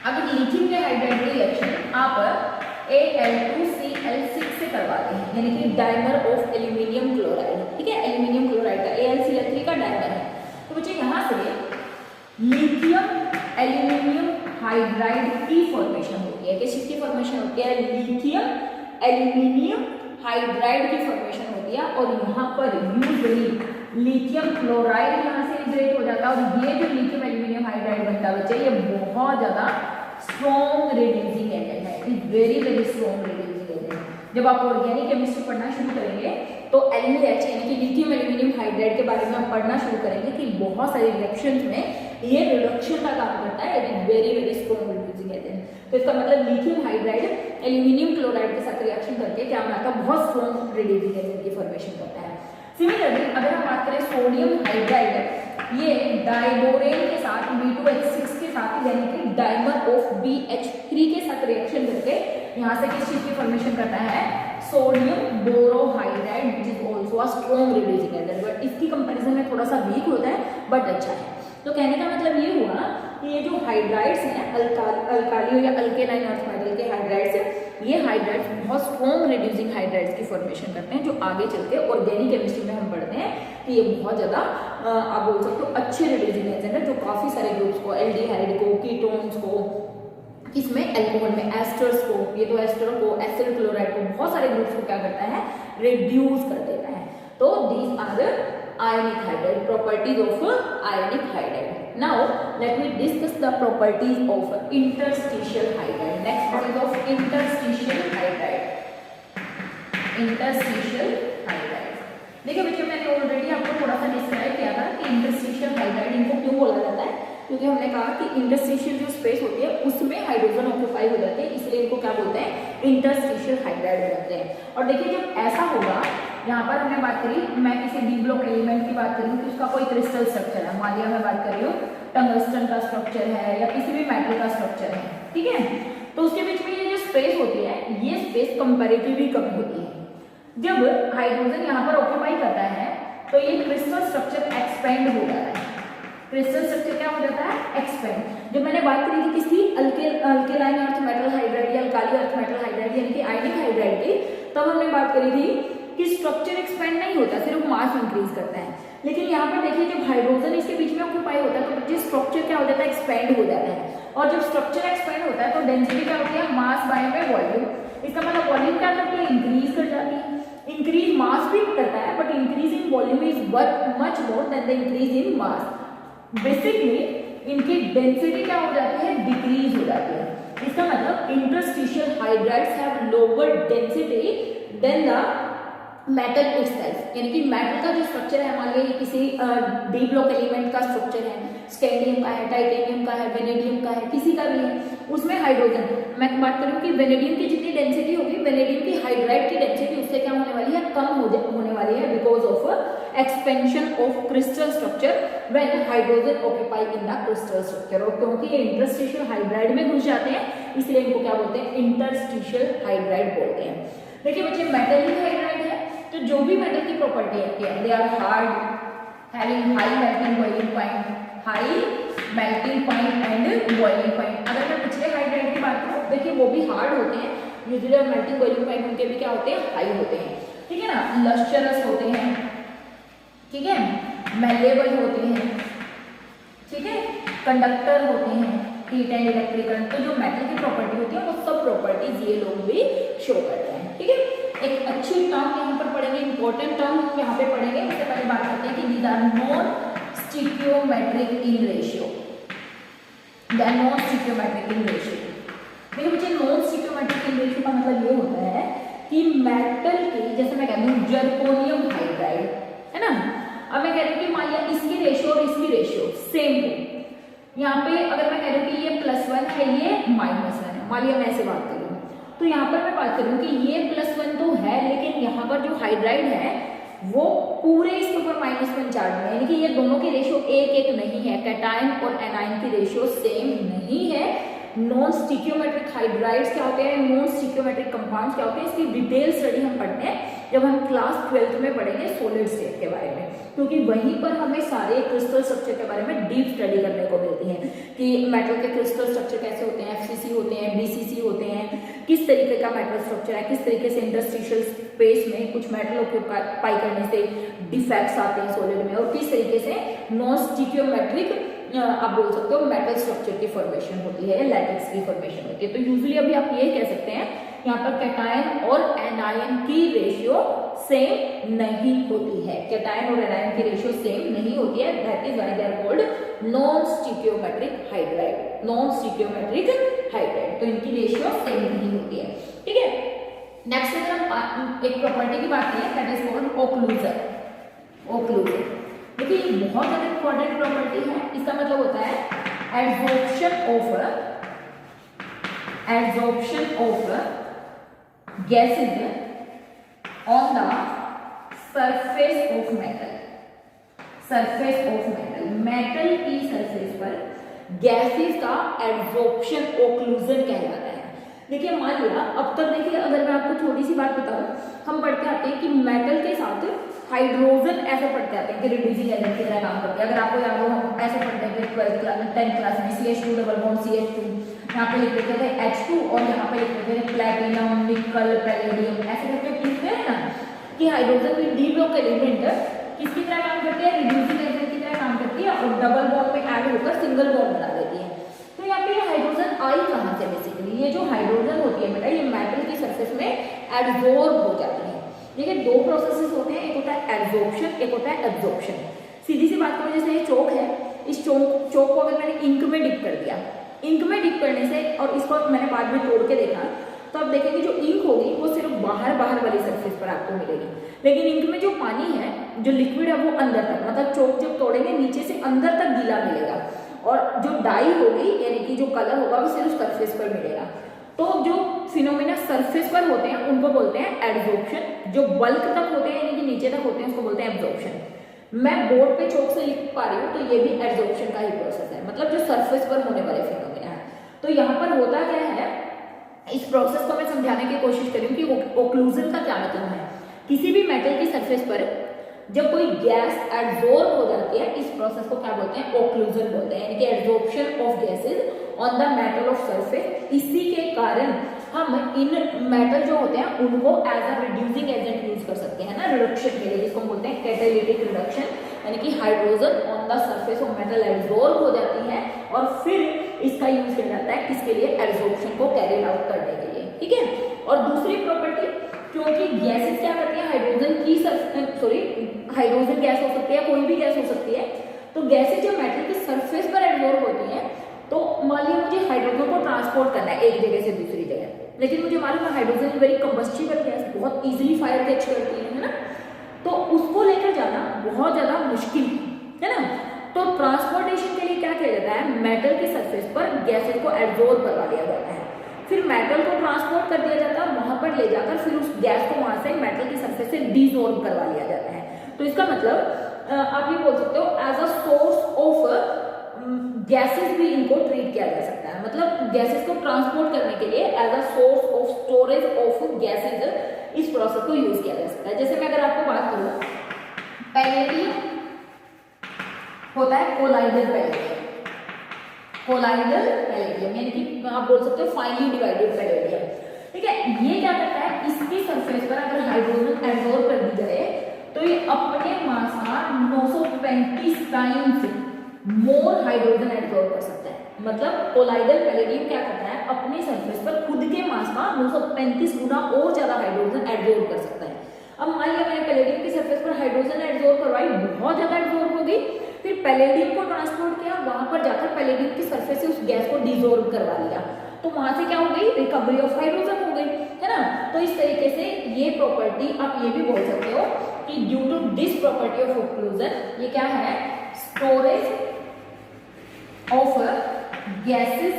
S1: अगर लिथियम के हाइड्राइड रिएक्शन आप Al2Cl6 से करवाते हैं, यानी कि डाइमर ऑफ एल्यूमिनियम क्लोराइड, ठीक है, एल्यूमिनियम क्लोराइड का AlCl3 का डाइमर है, तो बच्चे यहाँ से लिथियम एल्यूमिनियम हाइड्राइड की फॉर्मेशन होती है। किसकी फॉर्मेशन होती है? लिथियम एल्यूमिनियम हाइड्राइड की फॉर्मेशन होती है, और यहाँ पर यूजुअली लिथियम क्लोराइड यहाँ से लिबरेट हो जाता है, और ये जो लिथियम एल्यूमिनियम हाइड्राइड बनता है बच्चे, ये बहुत ज्यादा स्ट्रॉन्ग रिड्यूसिंग एजेंट है, वेरी स्ट्रॉन्ग रिड्यूसिंग एजेंट। जब आप ऑर्गेनिक केमिस्ट्री पढ़ना शुरू करेंगे तो LEH यानी कि लिथियम एल्यूमिनियम हाइड्राइड के बारे में आप पढ़ना शुरू करेंगे कि बहुत सारे रिएक्शंस में ये रिडक्शन का काम करता है, वेरी स्ट्रॉन्ग रिड्यूसिंग एजेंट। तो इसका मतलब लिथियम हाइड्राइड एल्यूमिनियम क्लोराइड के साथ रिएक्शन करके क्या बनाता है, बहुत स्ट्रॉन्ग रिड्यूसिंग एजेंट की फॉर्मेशन करता है। सिमिलरली अगर हम बात करें सोडियम हाइड्राइड, ये डाइबोरेन के साथ B2H6 के साथ यानी कि डाइमर ऑफ BH3 के साथ रिएक्शन करके यहाँ से किस चीज की फॉर्मेशन करता है, sodium borohydride, which is also a strong reducing agent, but इसकी कंपैरिजन में थोड़ा सा वीक होता है बट अच्छा है। तो कहने का मतलब ये हुआ कि ये जो हाइड्राइड्स हैं अल्काली या अल्केलाइन अर्थ मेटल के हाइड्राइड्स हैं, ये हाइड्राइड्स बहुत स्ट्रॉन्ग रिड्यूसिंग हाइड्राइड्स की फॉर्मेशन करते हैं, जो आगे चलते ऑर्गेनिक केमिस्ट्री में हम पढ़ते हैं कि ये बहुत ज्यादा आप बोल सकते हो अच्छे रिड्यूसिंग एजेंट है, जो काफी सारे ग्रुप्स को, एल्डिहाइड को, कीटोन्स को, इसमें अल्कोहल में एस्टर्स को, ये तो एस्टर को, एसिड क्लोराइड को, बहुत सारे ग्रुप्स को क्या करता है, रिड्यूस कर देता है। तो these are ionic hydride, properties of ionic hydride. Now let me discuss the properties of interstitial hydride. Next one is of interstitial hydride. Interstitial hydride. देखिए बच्चे, मैंने ऑलरेडी आपको थोड़ा सा डिस्क्राइब किया था कि इंटरस्टिशियल हाइड्राइड इनको क्यों बोला जाता है, क्योंकि हमने कहा कि इंटरस्टिशियल जो स्पेस होती है उसमें हाइड्रोजन ऑक्यूपाई हो जाते हैं, इसलिए इनको क्या बोलते हैं, इंटरस्टिशियल हाइड्राइड बोलते हैं। और देखिए जब ऐसा होगा, यहाँ पर हमने बात करी, मैं किसी डी ब्लॉक एलिमेंट की बात करूँ कि उसका कोई क्रिस्टल स्ट्रक्चर है, मान लिया मैं बात कर रही हूँ टंगस्टन का स्ट्रक्चर है या किसी भी मेटल का स्ट्रक्चर है, ठीक है, तो उसके बीच में ये जो स्पेस होती है, ये स्पेस कंपैरेटिवली कम होती है। जब हाइड्रोजन यहाँ पर ऑक्यूपाई करता है तो ये क्रिस्टल स्ट्रक्चर एक्सपेंड हो जाता है, क्रिस्टल स्ट्रक्चर क्या हो जाता है, एक्सपेंड। जब मैंने बात करी थी किसी अल्केलाइन अर्थ मेटल हाइड्राइड या अल्काली अर्थ मेटल हाइड्राइड यानी कि आयनिक हाइड्राइड की, तब हमने बात करी थी कि स्ट्रक्चर एक्सपेंड नहीं होता, सिर्फ मास इंक्रीज करता है। लेकिन यहाँ पर देखिए जब हाइड्रोजन इसके बीच में ऑक्यूपाई होता है तो स्ट्रक्चर क्या हो जाता है, एक्सपेंड हो जाता है, और जब स्ट्रक्चर एक्सपेंड होता है तो डेंसिटी क्या होती है, मास बाय में वॉल्यूम। इसका मतलब वॉल्यूम क्या करती है, इंक्रीज कर जाती है। इंक्रीज मास भी करता है but increase in volume is much more than the increase in mass. Basically इनकी डेंसिटी क्या हो जाती है, डिक्रीज हो जाती है। इसका मतलब interstitial hydrides have lower density than the metal itself, यानी कि मेटल का जो स्ट्रक्चर है, मान लीजिए किसी डी ब्लॉक एलिमेंट का स्ट्रक्चर है, स्कैंडियम का है, टाइटेनियम का है, वेनेडियम का है, किसी का भी है, उसमें हाइड्रोजन, मैं बात करूँ कि वेनेडियम की जितनी डेंसिटी होगी, वेनेडियम की हाइड्राइड की डेंसिटी उससे क्या होने वाली है, कम होने वाली है, because of expansion of crystal structure when hydrogen occupy in the crystal structure. और क्योंकि ये इंटरस्टिशियल हाइड्राइड में घुस जाते हैं, इसलिए इनको क्या बोलते हैं, इंटरस्टिशियल हाइड्राइड बोलते हैं। देखिए बच्चे, मेटलिक हाइड्राइड है तो जो भी मेटल की प्रॉपर्टी है, they are hard, having high melting boiling point, high melting point and boiling point. अगर मैं पिछले हाइड्राइड की बात करूँ, देखिए वो भी हार्ड होते हैं, यूजुअली मेल्टिंग बॉइलिंग पॉइंट उनके भी क्या होते हैं, हाई होते हैं, ठीक है ना, लस्चरस होते हैं, ठीक है, मेलेबल होते हैं, ठीक है, कंडक्टर होते हैं, हीट एंड इलेक्ट्रिक करंट। तो जो मेटल की प्रॉपर्टी होती है वो सब प्रॉपर्टीज ये लोग भी शो करते हैं, ठीक है। एक अच्छी टर्म यहाँ पर पढ़ेंगे, इंपॉर्टेंट टर्म यहाँ पे पढ़ेंगे। उससे पहले बात करते हैं कि these are non stoichiometric in ratio, they are non stoichiometric in ratio. देखिए बच्चे, नॉन स्टिकियोमेट्रिक इन रेशियो का मतलब ये होता है कि मेटल की, जैसे मैं कहती हूँ जर्कोनियम हाइड्राइड है ना, अब मैं कह रही हूँ कि मान लिया इसकी रेशियो और इसकी रेशियो सेम हो, यहाँ पे अगर मैं कह रही हूँ कि ये +1 है, ये -1 है, मान लिया मैं ऐसे बात करूँ, तो यहाँ पर मैं बात करूँ कि ये +1 तो है, लेकिन यहाँ पर जो हाइड्राइड है वो पूरे इसके ऊपर -1 चार्ज में, यानी कि ये दोनों की रेशियो 1:1 नहीं है, कैटायन और एनायन की रेशियो सेम नहीं है। नॉन स्टिकियोमेट्रिक हाइड्राइड्स क्या होते हैं, नॉन स्टिकियोमेट्रिक कंपाउंड्स क्या होते हैं, इसकी डिटेल स्टडी हम पढ़ते हैं जब हम क्लास 12th में पढ़ेंगे सॉलिड स्टेट के बारे में, क्योंकि वहीं पर हमें सारे क्रिस्टल स्ट्रक्चर के बारे में डीप स्टडी करने को मिलती है कि मेटल के क्रिस्टल स्ट्रक्चर कैसे होते हैं, FCC होते हैं, BCC होते हैं, किस तरीके का मेटल स्ट्रक्चर है, किस तरीके से इंटरस्टिशियल स्पेस में कुछ मेटल ऑक्यूपाई करने से डिफेक्ट्स आते हैं सॉलिड में, और किस तरीके से नॉन स्टिकियोमेट्रिक आप बोल सकते हो मेटल स्ट्रक्चर की फॉर्मेशन होती है, लैटिक्स की फॉर्मेशन होती है। तो यूजुअली अभी आप ये कह सकते हैं यहाँ पर कैटायन और एनायन की रेशियो सेम नहीं होती है, कैटायन और एनायन की रेशियो सेम नहीं होती है, that is why they are called non stoichiometric hydride, non stoichiometric hydride. तो इनकी रेशियो सेम नहीं होती है, ठीक है। नेक्स्ट अगर हम एक प्रॉपर्टी की बात करें that is called occlusion. Occlusion देखिए ये बहुत ज्यादा इंपॉर्टेंट प्रॉपर्टी है, इसका मतलब होता है absorption of gases on the surface of metal. Surface of metal, metal की सरफेस पर गैसेज का एब्जॉर्प्शन ओक्लूजन कहलाता है। देखिए मान लिया अब तक देखिए अगर मैं आपको छोटी सी बात बताऊं, हम पढ़ते आते हैं कि मेटल के साथ हाइड्रोजन ऐसे पढ़ते आते हैं कि रिड्यूसिंग एजेंट की तरह काम करते हैं। अगर आपको याद हो हम ऐसे पढ़ते हैं कि 12th क्लास में 10th क्लास में CH2 डबल बॉन्ड CH2, यहाँ पे लिख देते थे H2 और यहाँ पे लिख देते थे प्लेटिनम, निकल, पैलेडियम, ऐसे करके लिखते हैं ना कि हाइड्रोजन की डी ब्लॉक एलिमेंट किसकी तरह काम करती है, रिड्यूसिंग एजेंट की तरह काम करती है और डबल बॉन्ड में ऐड होकर सिंगल बॉन्ड बना देती है। तो यहाँ पे ये हाइड्रोजन आई कहाँ से, बेसिकली ये जो हाइड्रोजन होती है बेटा ये मेटल की सरफेस में एब्जॉर्ब हो जाती है। देखिए दो प्रोसेसेस होते हैं, एक होता है एब्जॉर्प्शन, एक होता है एब्जॉर्प्शन। सीधी सी बात करूं, जैसे ये चौक है, इस चौक को अगर मैंने इंक में डिप कर दिया, इंक में डिप करने से और इसको मैंने बाद में तोड़ के देखा तो आप देखेंगे जो इंक होगी वो सिर्फ बाहर वाली सरफेस पर आपको मिलेगी, लेकिन इंक में जो पानी है, जो लिक्विड है वो अंदर तक, मतलब चौक जब तोड़ेंगे नीचे से अंदर तक गीला मिलेगा, और जो डाई होगी यानी कि जो कलर होगा वो सिर्फ सरफेस पर मिलेगा। तो जो फिनोमेना सरफेस पर होते हैं उनको बोलते हैं एब्जॉर्प्शन, जो बल्क तक होते हैं यानी कि नीचे तक होते हैं उसको बोलते हैं एब्जॉर्प्शन। मैं बोर्ड पे चौक से लिख पा रही हूँ तो ये भी एब्जॉर्प्शन का ही प्रोसेस है, मतलब जो सरफेस पर होने वाले फिनोमेना है। तो यहाँ पर होता क्या है, इस प्रोसेस को मैं समझाने की कोशिश करूँ कि ओक्लूजन का क्या मतलब है। किसी भी मेटल की सरफेस पर जब कोई गैस एब्जॉर्ब हो जाती है, इस प्रोसेस को क्या बोलते हैं, ओक्लूजन बोलते हैं, यानी कि absorption of gases on the metal of surface. इसी के कारण हम इन मेटल जो होते हैं उनको as a reducing agent use कर सकते हैं ना, रिडक्शन के लिए, जिसको हम बोलते हैं कैटालिटिक रिडक्शन, यानी कि hydrogen on the surface of metal absorb हो जाती है और फिर इसका यूज किया जाता है किसके लिए, एब्जॉर्प्शन को कैरी आउट करने के लिए, ठीक है। और दूसरी प्रॉपर्टी, क्योंकि गैसेस क्या करती है, हाइड्रोजन गैस हो सकती है, कोई भी गैस हो सकती है, तो गैसेस जो मेटल के सरफेस पर एब्जॉर्ब होती है, तो मान लीजिए मुझे हाइड्रोजन को ट्रांसपोर्ट करना है एक जगह से दूसरी जगह, लेकिन मुझे मालूम है हाइड्रोजन वेरी कंबस्टिबल गैस, बहुत इजीली फायर कैच करती है ना, तो उसको लेकर जाना बहुत ज्यादा मुश्किल है ना। तो ट्रांसपोर्टेशन के लिए क्या किया जाता है, मेटल के सरफेस पर गैसेस को एब्जॉर्ब करवा दिया जाता है, फिर मेटल को ट्रांसपोर्ट कर दिया जाता है, वहां पर ले जाकर फिर उस गैस को वहां से मेटल की सरफेस से डिसॉल्व करवा लिया जाता है। तो इसका मतलब आप ये बोल सकते हो as a source of gases भी इनको ट्रीट किया जा सकता है, मतलब गैसेस को ट्रांसपोर्ट करने के लिए as a source of storage of gases इस प्रोसेस को यूज किया जा सकता है। जैसे मैं अगर आपको बात करूं, पैलेडियम होता है कोलाइडल पैलेडियम, कोलाइडल पैलेडियम यानी कि आप बोल सकते हो फाइनली डिवाइडेड पैलेडियम, ठीक है। ये क्या करता है, इसकी सरफेस पर अगर हाइड्रोजन एब्जॉर्ब कर दी जाए तो ये अपने मास का 935 टाइम्स मोर हाइड्रोजन एब्जॉर्ब कर सकता है। मतलब कोलाइडल पैलेडियम क्या करता है, अपने सरफेस पर खुद के मास का 935 गुना और ज्यादा हाइड्रोजन एब्जॉर्ब कर सकता है। अब मान लिया मैंने पैलेडियम की सरफेस पर हाइड्रोजन एब्जॉर्ब करवाई, बहुत ज्यादा एब्जॉर्ब होगी, फिर पैलेडियम को ट्रांसपोर्ट किया, वहां पर जाकर पैलेडियम की सरफेस से उस गैस को डिसॉल्व करवा लिया, तो वहां से क्या हो गई, रिकवरी ऑफ हाइड्रोजन हो गई, है ना। तो इस तरीके से ये प्रॉपर्टी आप ये भी बोल सकते हो कि due to this property of occlusion, ये क्या है, स्टोरेज ऑफ गैसेस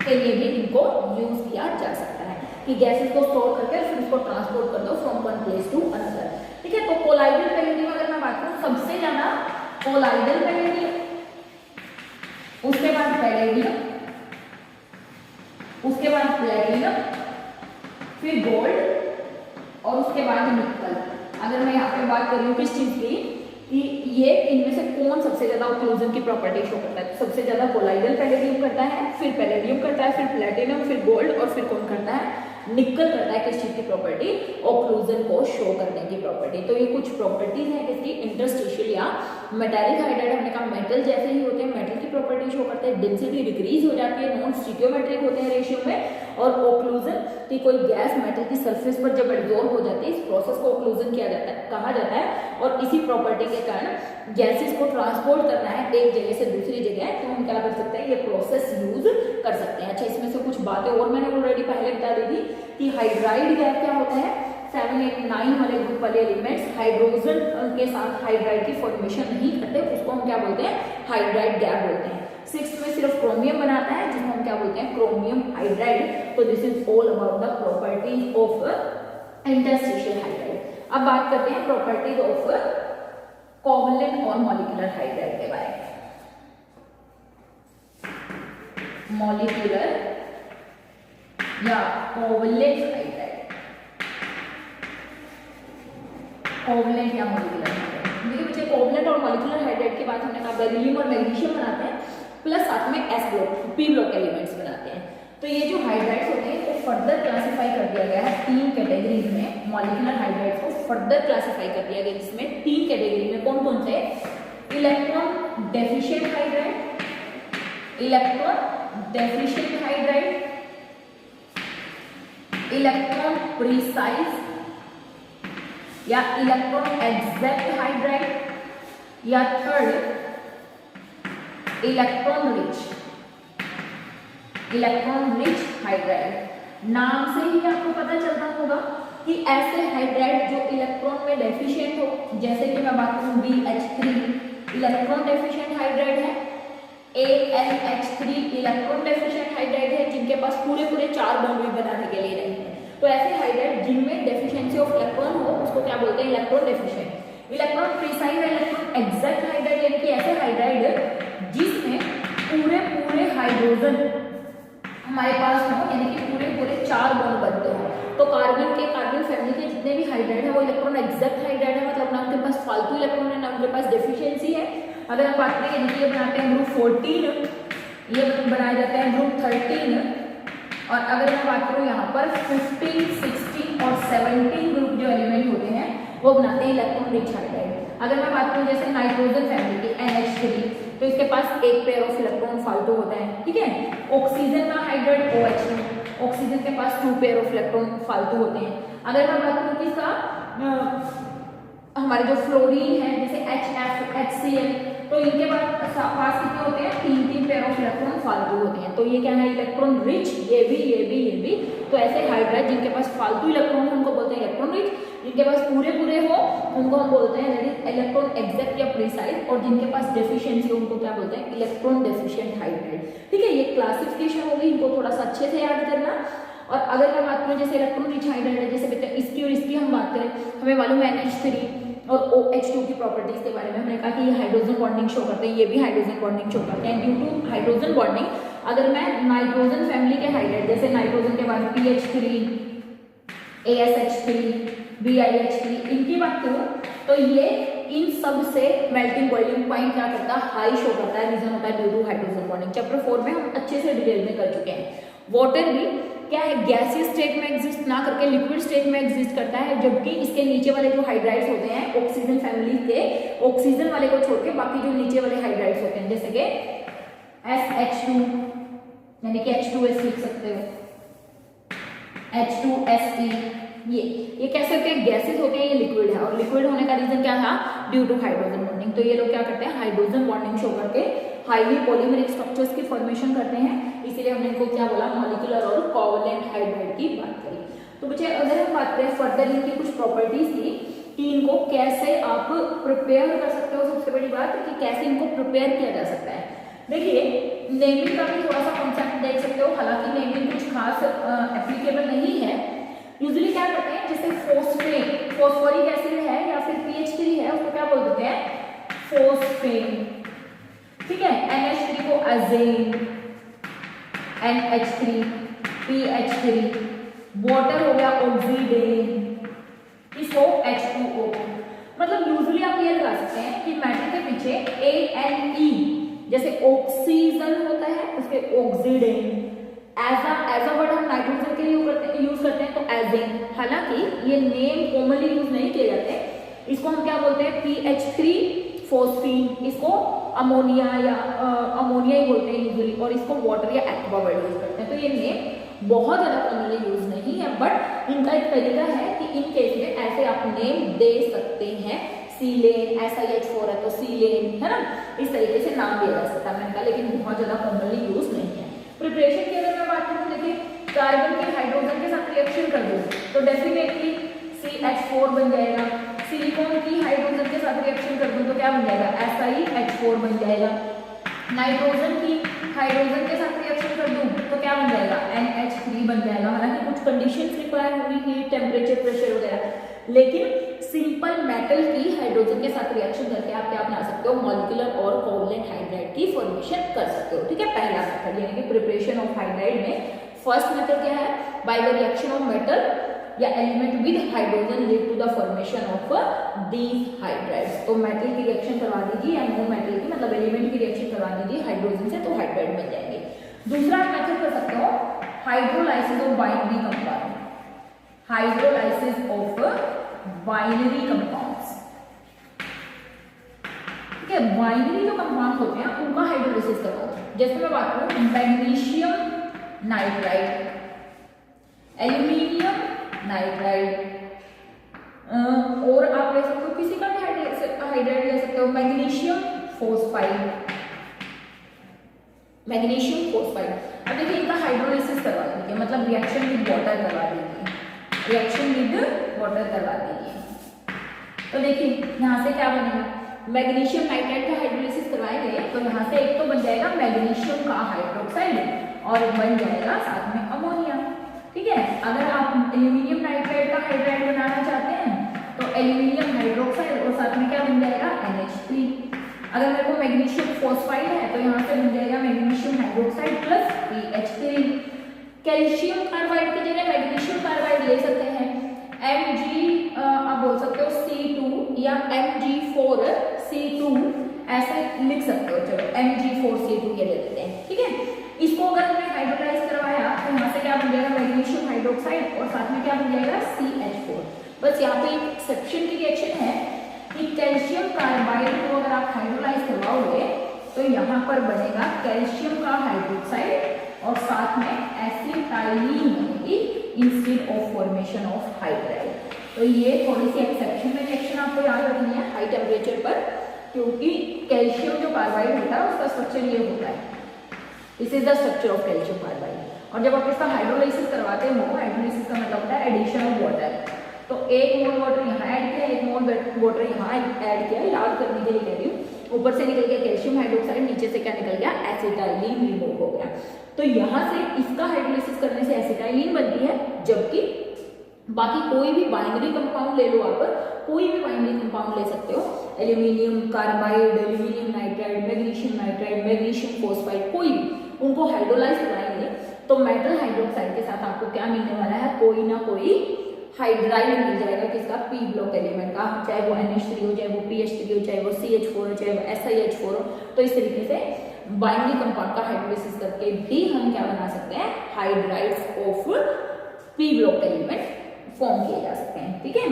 S1: के लिए भी इनको यूज किया जा सकता है कि गैसेस को स्टोर करके फिर उसको ट्रांसपोर्ट कर दो from one place to another. ठीक है। तो कोलाइडल पैलेडियम अगर मैं बात करूं, सबसे ज्यादा कोलाइडल पैलेडियम, उसके बाद पैलेडियम, उसके बाद प्लेटिनम, फिर गोल्ड और उसके बाद निकल। अगर मैं यहाँ पे बात कर रही हूँ किस चीज की, कि ये इनमें से कौन सबसे ज्यादा ऑक्लूजन की प्रॉपर्टी शो करता है, तो सबसे ज्यादा कोलाइडल पैलेडियम करता है, फिर पैलेडियम करता है, फिर प्लेटिनम, फिर गोल्ड और फिर कौन करता है, निकल करता है किस चीज की प्रॉपर्टी, ऑक्लूजन को शो करने की प्रॉपर्टी। तो ये कुछ प्रॉपर्टीज है किसकी, इंटरस्टिशियल या मेटालिक हाइड्राइड, हमने कहा मेटल जैसे ही होते हैं, मेटल की प्रॉपर्टी शो करते हैं, डेंसिटी डिक्रीज हो जाती है, नॉन स्टिकियोमेट्रिक होते हैं रेशियो में, और ऑक्लूजन कि कोई गैस मेटल की सरफेस पर जब एब्जॉर्ब हो जाती है, इस प्रोसेस को ऑक्लूजन किया जाता है, कहा जाता है। और इसी प्रॉपर्टी के कारण गैसेस को ट्रांसपोर्ट करना है एक जगह से दूसरी जगह, तो हम क्या कर सकते हैं, ये प्रोसेस यूज कर सकते हैं। अच्छा, इसमें से कुछ बातें और मैंने ऑलरेडी पहले बता दी थी कि हाइड्राइड गैस क्या होता है, 7, 8, 9 वाले ग्रुप वाले एलिमेंट्स हाइड्रोजन के साथ हाइड्राइड की फॉर्मेशन नहीं करते, उसको हम क्या बोलते हैं, हाइड्राइड गैस बोलते हैं। 6 में सिर्फ क्रोमियम बनाता है, जिसको हम क्या बोलते हैं, क्रोमियम हाइड्राइड। तो this is all about the properties of interstitial hydride. अब बात करते हैं प्रॉपर्टीज ऑफ कोवलेंट और मॉलिक्यूलर हाइड्राइड के बारे में। मॉलिक्यूलर या कोवलेंट हाइड्राइड, कोवलेंट या मॉलिक्यूलर हाइड्राइड। देखिए बच्चे, कोवलेंट और मॉलिक्यूलर हाइड्राइड की बात हमने कहा, बेरिलियम और मैग्नीशियम बनाते हैं, प्लस साथ में S block, P block elements बनाते हैं। तो ये जो हाइड्राइड्स होते हैं वो फर्दर क्लासिफाई कर दिया गया है 3 कैटेगरीज में। मॉलिक्यूलर हाइड्राइड्स को फर्दर क्लासिफाई कर दिया गया, जिसमें 3 कैटेगरी में कौन कौन से, electron deficient hydride, electron deficient hydride, electron precise या इलेक्ट्रॉन एग्जैक्ट हाइड्राइड, या थर्ड इलेक्ट्रॉन रिच हाइड्राइड। नाम से ही आपको पता चलता होगा कि ऐसे हाइड्राइड जो इलेक्ट्रॉन में डेफिशिएंट हो, जैसे कि मैं बात करूं BH3 इलेक्ट्रॉन डेफिशिएंट हाइड्राइड है, AlH3 इलेक्ट्रॉन डेफिशिएंट हाइड्राइड है, जिनके पास पूरे 4 बॉन्ड भी बनाने के लिए नहीं है। तो ऐसे हाइड्राइड जिनमें डेफिशिएंसी ऑफ इलेक्ट्रॉन हो, उसको क्या बोलते हैं, इलेक्ट्रॉन डेफिशिएंट। इलेक्ट्रॉन प्रीसाइज या इलेक्ट्रॉन एग्जैक्ट हाइड्राइड, यानी कि ऐसे हाइड्राइड जिसमें पूरे हाइड्रोजन हमारे पास हो, यानी कि पूरे 4 बॉन्ड बनते हैं। तो कार्बन फैमिली के जितने भी हाइड्राइड है वो इलेक्ट्रॉन एग्जैक्ट हाइड्राइड है, मतलब ना उनके पास फालतू इलेक्ट्रॉन है ना उनके पास डेफिशिएंसी है। अगर हम बात करें, यानी कि ये बनाते हैं ग्रुप 14, ये बनाए जाते हैं ग्रुप 13, और अगर मैं बात करूं यहाँ पर 15, 16 और 17 ग्रुप जो एलिमेंट होते हैं वो बनाते हैं इलेक्ट्रॉन रिच हाइड्राइड। अगर मैं बात करूं जैसे नाइट्रोजन फैमिली की NH3, तो इसके पास एक पेयर ऑफ इलेक्ट्रॉन फालतू होता है, ठीक है। ऑक्सीजन का हाइड्राइड OH2, ऑक्सीजन के पास 2 पेयर ऑफ इलेक्ट्रॉन फालतू होते हैं। अगर मैं बात करूं किसका, हमारे जो फ्लोरीन है जैसे HF, HCl, तो इनके पास कितने होते हैं, 3 पेयर ऑफ इलेक्ट्रॉन फालतू होते हैं। तो ये क्या है, इलेक्ट्रॉन रिच, ये भी। तो ऐसे हाइड्राइड जिनके पास फालतू इलेक्ट्रॉन उनको बोलते हैं इलेक्ट्रॉन रिच, जिनके पास पूरे हो उनको हम बोलते हैं इलेक्ट्रॉन एग्जैक्ट या प्रीसाइज, और जिनके पास डेफिशिएंसी उनको क्या बोलते हैं, इलेक्ट्रॉन डेफिशिएंट हाइड्राइड। ठीक है, ये क्लासिफिकेशन होगी, इनको थोड़ा सा अच्छे से याद करना। और अगर मैं बात करूं जैसे इलेक्ट्रॉन रिच हाइड्राइड है, जैसे बेटा इसकी और इसकी हम बात करें, हमें मालूम है NH3 और OH2 की प्रॉपर्टीज के बारे में हमने कहा कि ये हाइड्रोजन बॉन्डिंग शो करते हैं, ये भी हाइड्रोजन बॉन्डिंग शो करते हैं। ड्यू टू हाइड्रोजन बॉन्डिंग, अगर मैं नाइट्रोजन फैमिली के हाइड्राइड जैसे नाइट्रोजन के बाद PH3, ASH3, BiH3 इनकी बात करूं, तो ये इन सब से मेल्टिंग बॉइलिंग पॉइंट क्या करता है, हाई शो करता है। रीजन होता है due to hydrogen bonding. Chapter 4 में हम अच्छे से डिटेल में कर चुके हैं। वाटर भी क्या है, गैसियस स्टेट में एग्जिस्ट ना करके लिक्विड स्टेट में एग्जिस्ट करता है, जबकि इसके नीचे वाले जो हाइड्राइड्स होते हैं ऑक्सीजन फैमिली के, ऑक्सीजन वाले को छोड़ के बाकी जो नीचे वाले हाइड्राइड्स होते हैं, जैसे कि SH2 यानी कि H2S लिख सकते हो, H2SE, ये कैसे होते हैं, गैसेस होते हैं, ये लिक्विड है। और लिक्विड होने का रीजन क्या था, ड्यू टू हाइड्रोजन बॉन्डिंग। तो ये लोग क्या करते हैं, हाइड्रोजन बॉन्डिंग शो करके हाईली पॉलीमेरिक स्ट्रक्चर्स की फॉर्मेशन करते हैं, इसीलिए हमने इनको क्या बोला, मॉलिक्यूलर और कोवलेंट हाइड्राइड की बात करी। तो बच्चे अगर हम बात करें फर्दर इनकी कुछ प्रॉपर्टीज की कि इनको कैसे आप प्रिपेयर कर सकते हो, सबसे बड़ी बात कि कैसे इनको प्रिपेयर किया जा सकता है। देखिए नेमिंग का भी थोड़ा सा कॉन्सेप्ट देख सकते हो, हालांकि नेमिंग कुछ खास एप्लीकेबल नहीं है, यूजुअली क्या करते हैं, जैसे फोस्फेट, फॉस्फोरिक एसिड है या फिर PH3 है, उसको क्या बोल देते हैं, फोस्फेन, ठीक है। NH3 को अजेन, NH3, PH3, वाटर हो गया ऑक्सीडेन, इसको H2O। मतलब यूजुअली आप ये लगा सकते हैं कि मेटल के पीछे ANE, जैसे ऑक्सीजन होता है उसके ऑक्सीडेन, एज अ वर्ड हम नाइट्रोजन के लिए यूज करते हैं तो एजेन। हालांकि ये नेम कॉमनली यूज नहीं किए जाते, इसको हम क्या बोलते हैं, PH3 फोस्फीन, इसको अमोनिया या अमोनिया ही बोलते हैं यूजुअली, और इसको वाटर या एक्वा वर्ड यूज करते हैं। तो ये नेम बहुत ज्यादा कॉमनली यूज नहीं है, बट इनका एक तरीका है कि इन केस में ऐसे आप नेम दे सकते हैं, सीलेन, SiH4 है तो सीलेन, है ना, इस तरीके से नाम दिया जा सकता है मैंने कहा, लेकिन बहुत ज्यादा कॉमनली यूज नहीं है। प्रिपरेशन की अगर मैं बात करूँ, देखिए कार्बन के हाइड्रोजन के साथ रिएक्शन कर दूँ तो डेफिनेटली CH4 बन जाएगा, सिलिकॉन की हाइड्रोजन के साथ रिएक्शन कर दूँ तो क्या बन जाएगा, SiH4 बन जाएगा, नाइट्रोजन की हाइड्रोजन के साथ रिएक्शन कर दूँ तो क्या बन जाएगा, NH3 बन जाएगा। हालांकि कुछ कंडीशंस रिक्वायर होगी, हीट, टेम्परेचर, प्रेशर वगैरह, लेकिन सिंपल मेटल की हाइड्रोजन के साथ रिएक्शन करके आप क्या बना सकते हो, मॉलिक्यूलर और कोवलेंट हाइड्राइड की फॉर्मेशन कर सकते हो, ठीक है। पहला मेथड यानी कि प्रिपरेशन ऑफ हाइड्राइड में फर्स्ट मेथड क्या है, by the reaction of metal या element with hydrogen lead to the formation of these hydrides. तो मेटल की रिएक्शन करवा दीजिए या नो मेटल की, मतलब एलिमेंट की रिएक्शन करवा दीजिए हाइड्रोजन से, तो हाइड्राइड बन जाएंगे। दूसरा मेथड कर सकते हो hydrolysis of binary compound, hydrolysis of binary compounds, ठीक है। बाइनरी जो कंपाउंड होते हैं उनका हाइड्रोलाइसिस करवा दो। जैसे मैं बात करूं मैग्नीशियम नाइट्राइड, एल्यूमिनियम नाइट्राइड, और आप ले सकते हो किसी का भी हाइड्राइड ले सकते हो, मैग्नीशियम फोस्फाइड, मैग्नीशियम फोस्फाइड। अब देखिए इनका हाइड्रोलाइसिस करवा दीजिए, मतलब रिएक्शन विद वाटर करवा दीजिए, रिएक्शन विद वाटर करवा दीजिए। तो देखिए यहाँ से क्या बनेगा, मैग्नीशियम नाइट्राइड का हाइड्रोलाइसिस करवाएंगे तो यहाँ से एक तो बन जाएगा मैग्नीशियम का हाइड्रोक्साइड और बन जाएगा साथ में अमोनिया, ठीक है। अगर आप एल्यूमिनियम नाइट्राइड का हाइड्राइड बनाना चाहते हैं तो एल्यूमिनियम हाइड्रोक्साइड और साथ में क्या बन जाएगा, NH3। अगर मेरे को मैग्नीशियम फोस्फाइड है तो यहाँ से बन जाएगा magnesium hydroxide plus PH3। Calcium carbide की जगह मैग्नीशियम कार्बाइड ले सकते हैं, Mg आप बोल सकते हो C2 या Mg4C2 ऐसे लिख सकते हो, चलो Mg4C2 ये ले लेते हैं, ठीक है। इसको अगर हमने हाइड्रोलाइज करवाया तो यहाँ से क्या बन जाएगा, मैग्नीशियम हाइड्रोक्साइड और साथ में क्या बन जाएगा, CH4। बस यहाँ पे एक एक्सेप्शन की रिएक्शन है कि कैल्शियम कार्बाइड को अगर आप हाइड्रोलाइज करवाओगे तो यहाँ पर बनेगा कैल्शियम का हाइड्रोक्साइड और साथ में एसिटाइलिन बनेगी instead of formation of hydride. तो ये थोड़ी सी एक्सेप्शन में रिएक्शन आपको याद रखनी है हाई टेम्परेचर पर, क्योंकि कैल्शियम जो कार्बाइड होता है उसका स्ट्रक्चर ये होता है, this is the structure of calcium carbide. और जब आप इसका हाइड्रोलाइसिस करवाते हो, हाइड्रोलाइसिस का मतलब होता है एडिशन ऑफ वाटर, तो एक मोल वाटर यहाँ ऐड किया, एक मोल वाटर यहाँ ऐड किया, याद करने के लिए कह रही हूँ। ऊपर से निकल गया कैल्शियम हाइड्रोक्साइड, नीचे से क्या निकल गया, एसिटाइलिन रिमूव हो गया। तो यहाँ से इसका हाइड्रोलाइसिस करने से एसिटाइलिन बनती है, जबकि बाकी कोई भी बाइनरी कंपाउंड ले लो, आप कोई भी बाइनरी कंपाउंड ले सकते हो, aluminium carbide, aluminium nitride, magnesium nitride, magnesium phosphide, कोई भी उनको हाइड्रोलाइज कराएंगे तो मेटल हाइड्रोक्साइड के साथ आपको क्या मिलने वाला है, कोई ना कोई हाइड्राइड मिल जाएगा, किसका, P ब्लॉक एलिमेंट का, चाहे वो NH3 हो, चाहे वो PH3 हो, चाहे वो CH4 हो, चाहे वो SiH4 हो। तो इस तरीके से बाइनरी कंपाउंड का हाइड्रोलाइसिस करके भी हम क्या बना सकते हैं, hydrides of P block element form किए जा सकते हैं, ठीक है।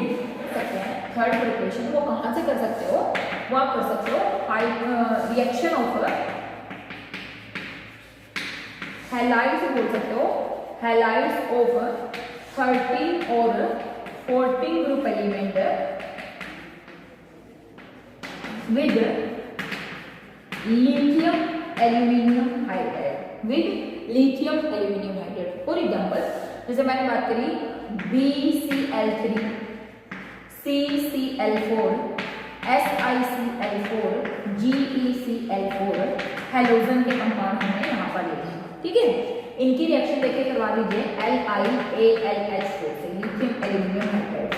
S1: थर्ड प्रिपरेशन वो कहाँ से कर सकते हो, वो आप कर सकते हो रिएक्शन ऑफ हैलाइड्स बोल सकते हो, हैलाइड्स ऑफ 13 और 14 group element with lithium aluminium hydride, with lithium aluminium hydride. For example जैसे मैंने बात करी BCl3, CCl4, SiCl4, GeCl4 halogen के कंपाउंड हमने यहाँ पर लिए हैं, ठीक है। इनकी रिएक्शन देखे करवा लीजिए LiAlH4 से, लिथियम एल्यूमिनियम हाइड्राइड।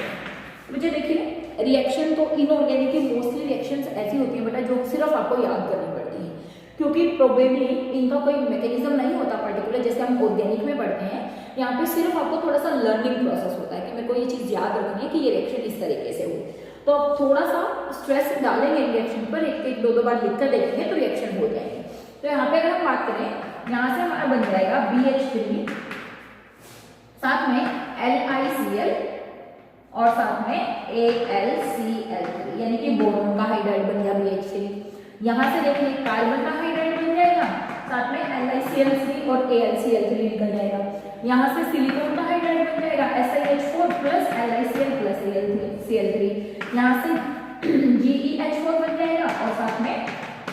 S1: मुझे देखिए रिएक्शन तो इनऑर्गेनिक की मोस्टली रिएक्शंस ऐसी होती हैं बेटा जो सिर्फ आपको याद करनी पड़ती हैं, क्योंकि प्रोबेबली इनका कोई मैकेनिज्म नहीं होता पर्टिकुलर जैसे हम ऑर्गेनिक में पढ़ते हैं। यहाँ पे सिर्फ आपको थोड़ा सा लर्निंग प्रोसेस होता है कि मेरे को ये चीज याद रखनी है कि ये रिएक्शन इस तरीके से हुई, तो आप थोड़ा सा स्ट्रेस डालेंगे रिएक्शन पर, एक दो बार लिख कर देखेंगे तो रिएक्शन हो जाएंगे। तो यहाँ पे अगर हम बात करें, यहाँ से हमारा बन जाएगा BH3 साथ में LiCl और साथ में AlCl3, यानी कि बोरोन का हाइड्राइड बन गया BH3। यहाँ से देखिए कार्बन का हाइड्राइड बन जाएगा, साथ में LiCl3 और AlCl3 निकल जाएगा। यहाँ से सिलिकॉन का हाइड्राइड बन जाएगा SiH4 plus LiCl plus AlCl3। यहाँ से GeH4 बन जाएगा और साथ में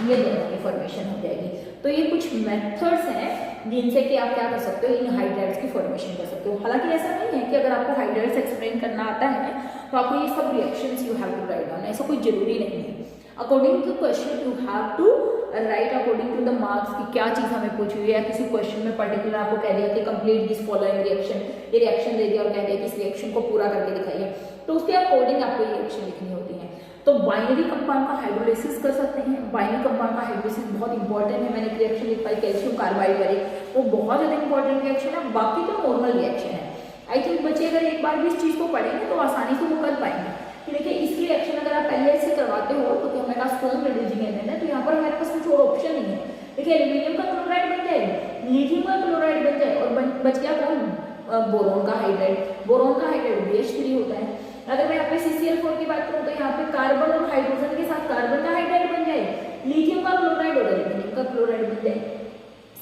S1: ये दोनों की फॉर्मेशन हो जाएगी। तो ये कुछ मेथड्स हैं जिनसे कि आप क्या कर सकते हो, इन हाइड्राइड्स की फॉर्मेशन कर सकते हो। हालांकि ऐसा नहीं है कि अगर आपको हाइड्राइड्स एक्सप्लेन करना आता है तो आपको ये सब reactions you have to write down, ऐसा कोई जरूरी नहीं है। According to question you have to write according to the marks की क्या चीज हमें पूछी हुई है, या किसी क्वेश्चन में पर्टिकुलर आपको कह दिया कि कंप्लीट दिस फॉलोइंग रिएक्शन, ये रिएक्शन दे दिया और कह दिया कि इस रिएक्शन को पूरा करके दिखाइए, तो उसके अकॉर्डिंग आपको ये रिएक्शन लिखनी होती है। तो बाइनरी कंपाउंड का हाइड्रोलिसिस कर सकते हैं। बाइनरी कंपाउंड का हाइड्रोलिसिस बहुत इंपॉर्टेंट है। मैंने एक रिएक्शन लिख पाई कैल्शियम कार्बाइड वाली, वो बहुत ज्यादा इंपॉर्टेंट रिएक्शन है, बाकी तो नॉर्मल रिएक्शन है। आई थिंक बच्चे अगर एक बार भी इस चीज को पढ़ेंगे तो आसानी से वो कर पाएंगे कि देखिए इसकी रिएक्शन अगर आप पहले से करवाते हो तो हमारे पास स्ट्रॉन्ग रिड्यूसिंग एजेंट है, तो यहाँ पर हमारे पास कुछ और ऑप्शन नहीं है। देखिए एल्यूमिनियम का क्लोराइड बन जाए, लिथियम का क्लोराइड बन जाए, और बच गया कौन, बोरोन का हाइड्राइड। बोरोन का हाइड्राइड BH3 होता है। अगर मैं यहाँ पे CCl4 की बात करूँ तो यहाँ पे कार्बन और हाइड्रोजन के साथ कार्बन का हाइड्राइड बन जाए, लिथियम का क्लोराइड और एल्यूमिनियम का क्लोराइड बन जाए,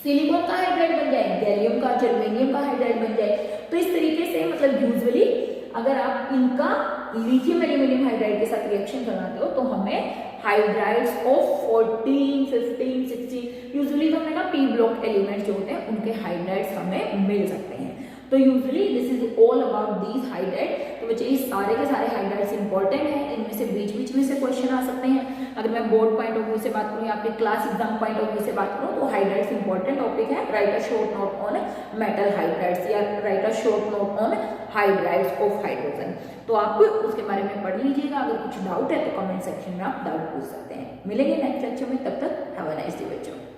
S1: सिलिकॉन का हाइड्राइड बन जाए, गैलियम का जर्मेनियम का हाइड्राइड बन जाए। तो इस तरीके से मतलब यूजुअली अगर आप इनका लिथियम एल्यूमिनियम हाइड्राइड के साथ रिएक्शन कराते हो तो हमें हाइड्राइड्स ऑफ 14, 15, 16 यूजुअली तो हमें ना P ब्लॉक एलिमेंट्स जो होते हैं उनके हाइड्राइड्स हमें मिल सकते हैं। तो usually this is all about these hydride. तो बच्चे ये सारे के सारे हाइड्राइड्स इंपॉर्टेंट हैं, इनमें से बीच में से क्वेश्चन आ सकते हैं। अगर मैं बोर्ड पॉइंट ऑफ व्यू से बात करूँ या आपके class exam point of view से बात करूँ तो हाइड्राइड्स इंपॉर्टेंट टॉपिक है। Write a short note on metal hydrides या write a short note on hydrides of hydrogen. तो आप उसके बारे में पढ़ लीजिएगा। अगर कुछ डाउट है तो कमेंट सेक्शन में आप डाउट पूछ सकते हैं। मिलेंगे नेक्स्ट लेक्चर में, तब तक हैव अ नाइस डे बच्चों।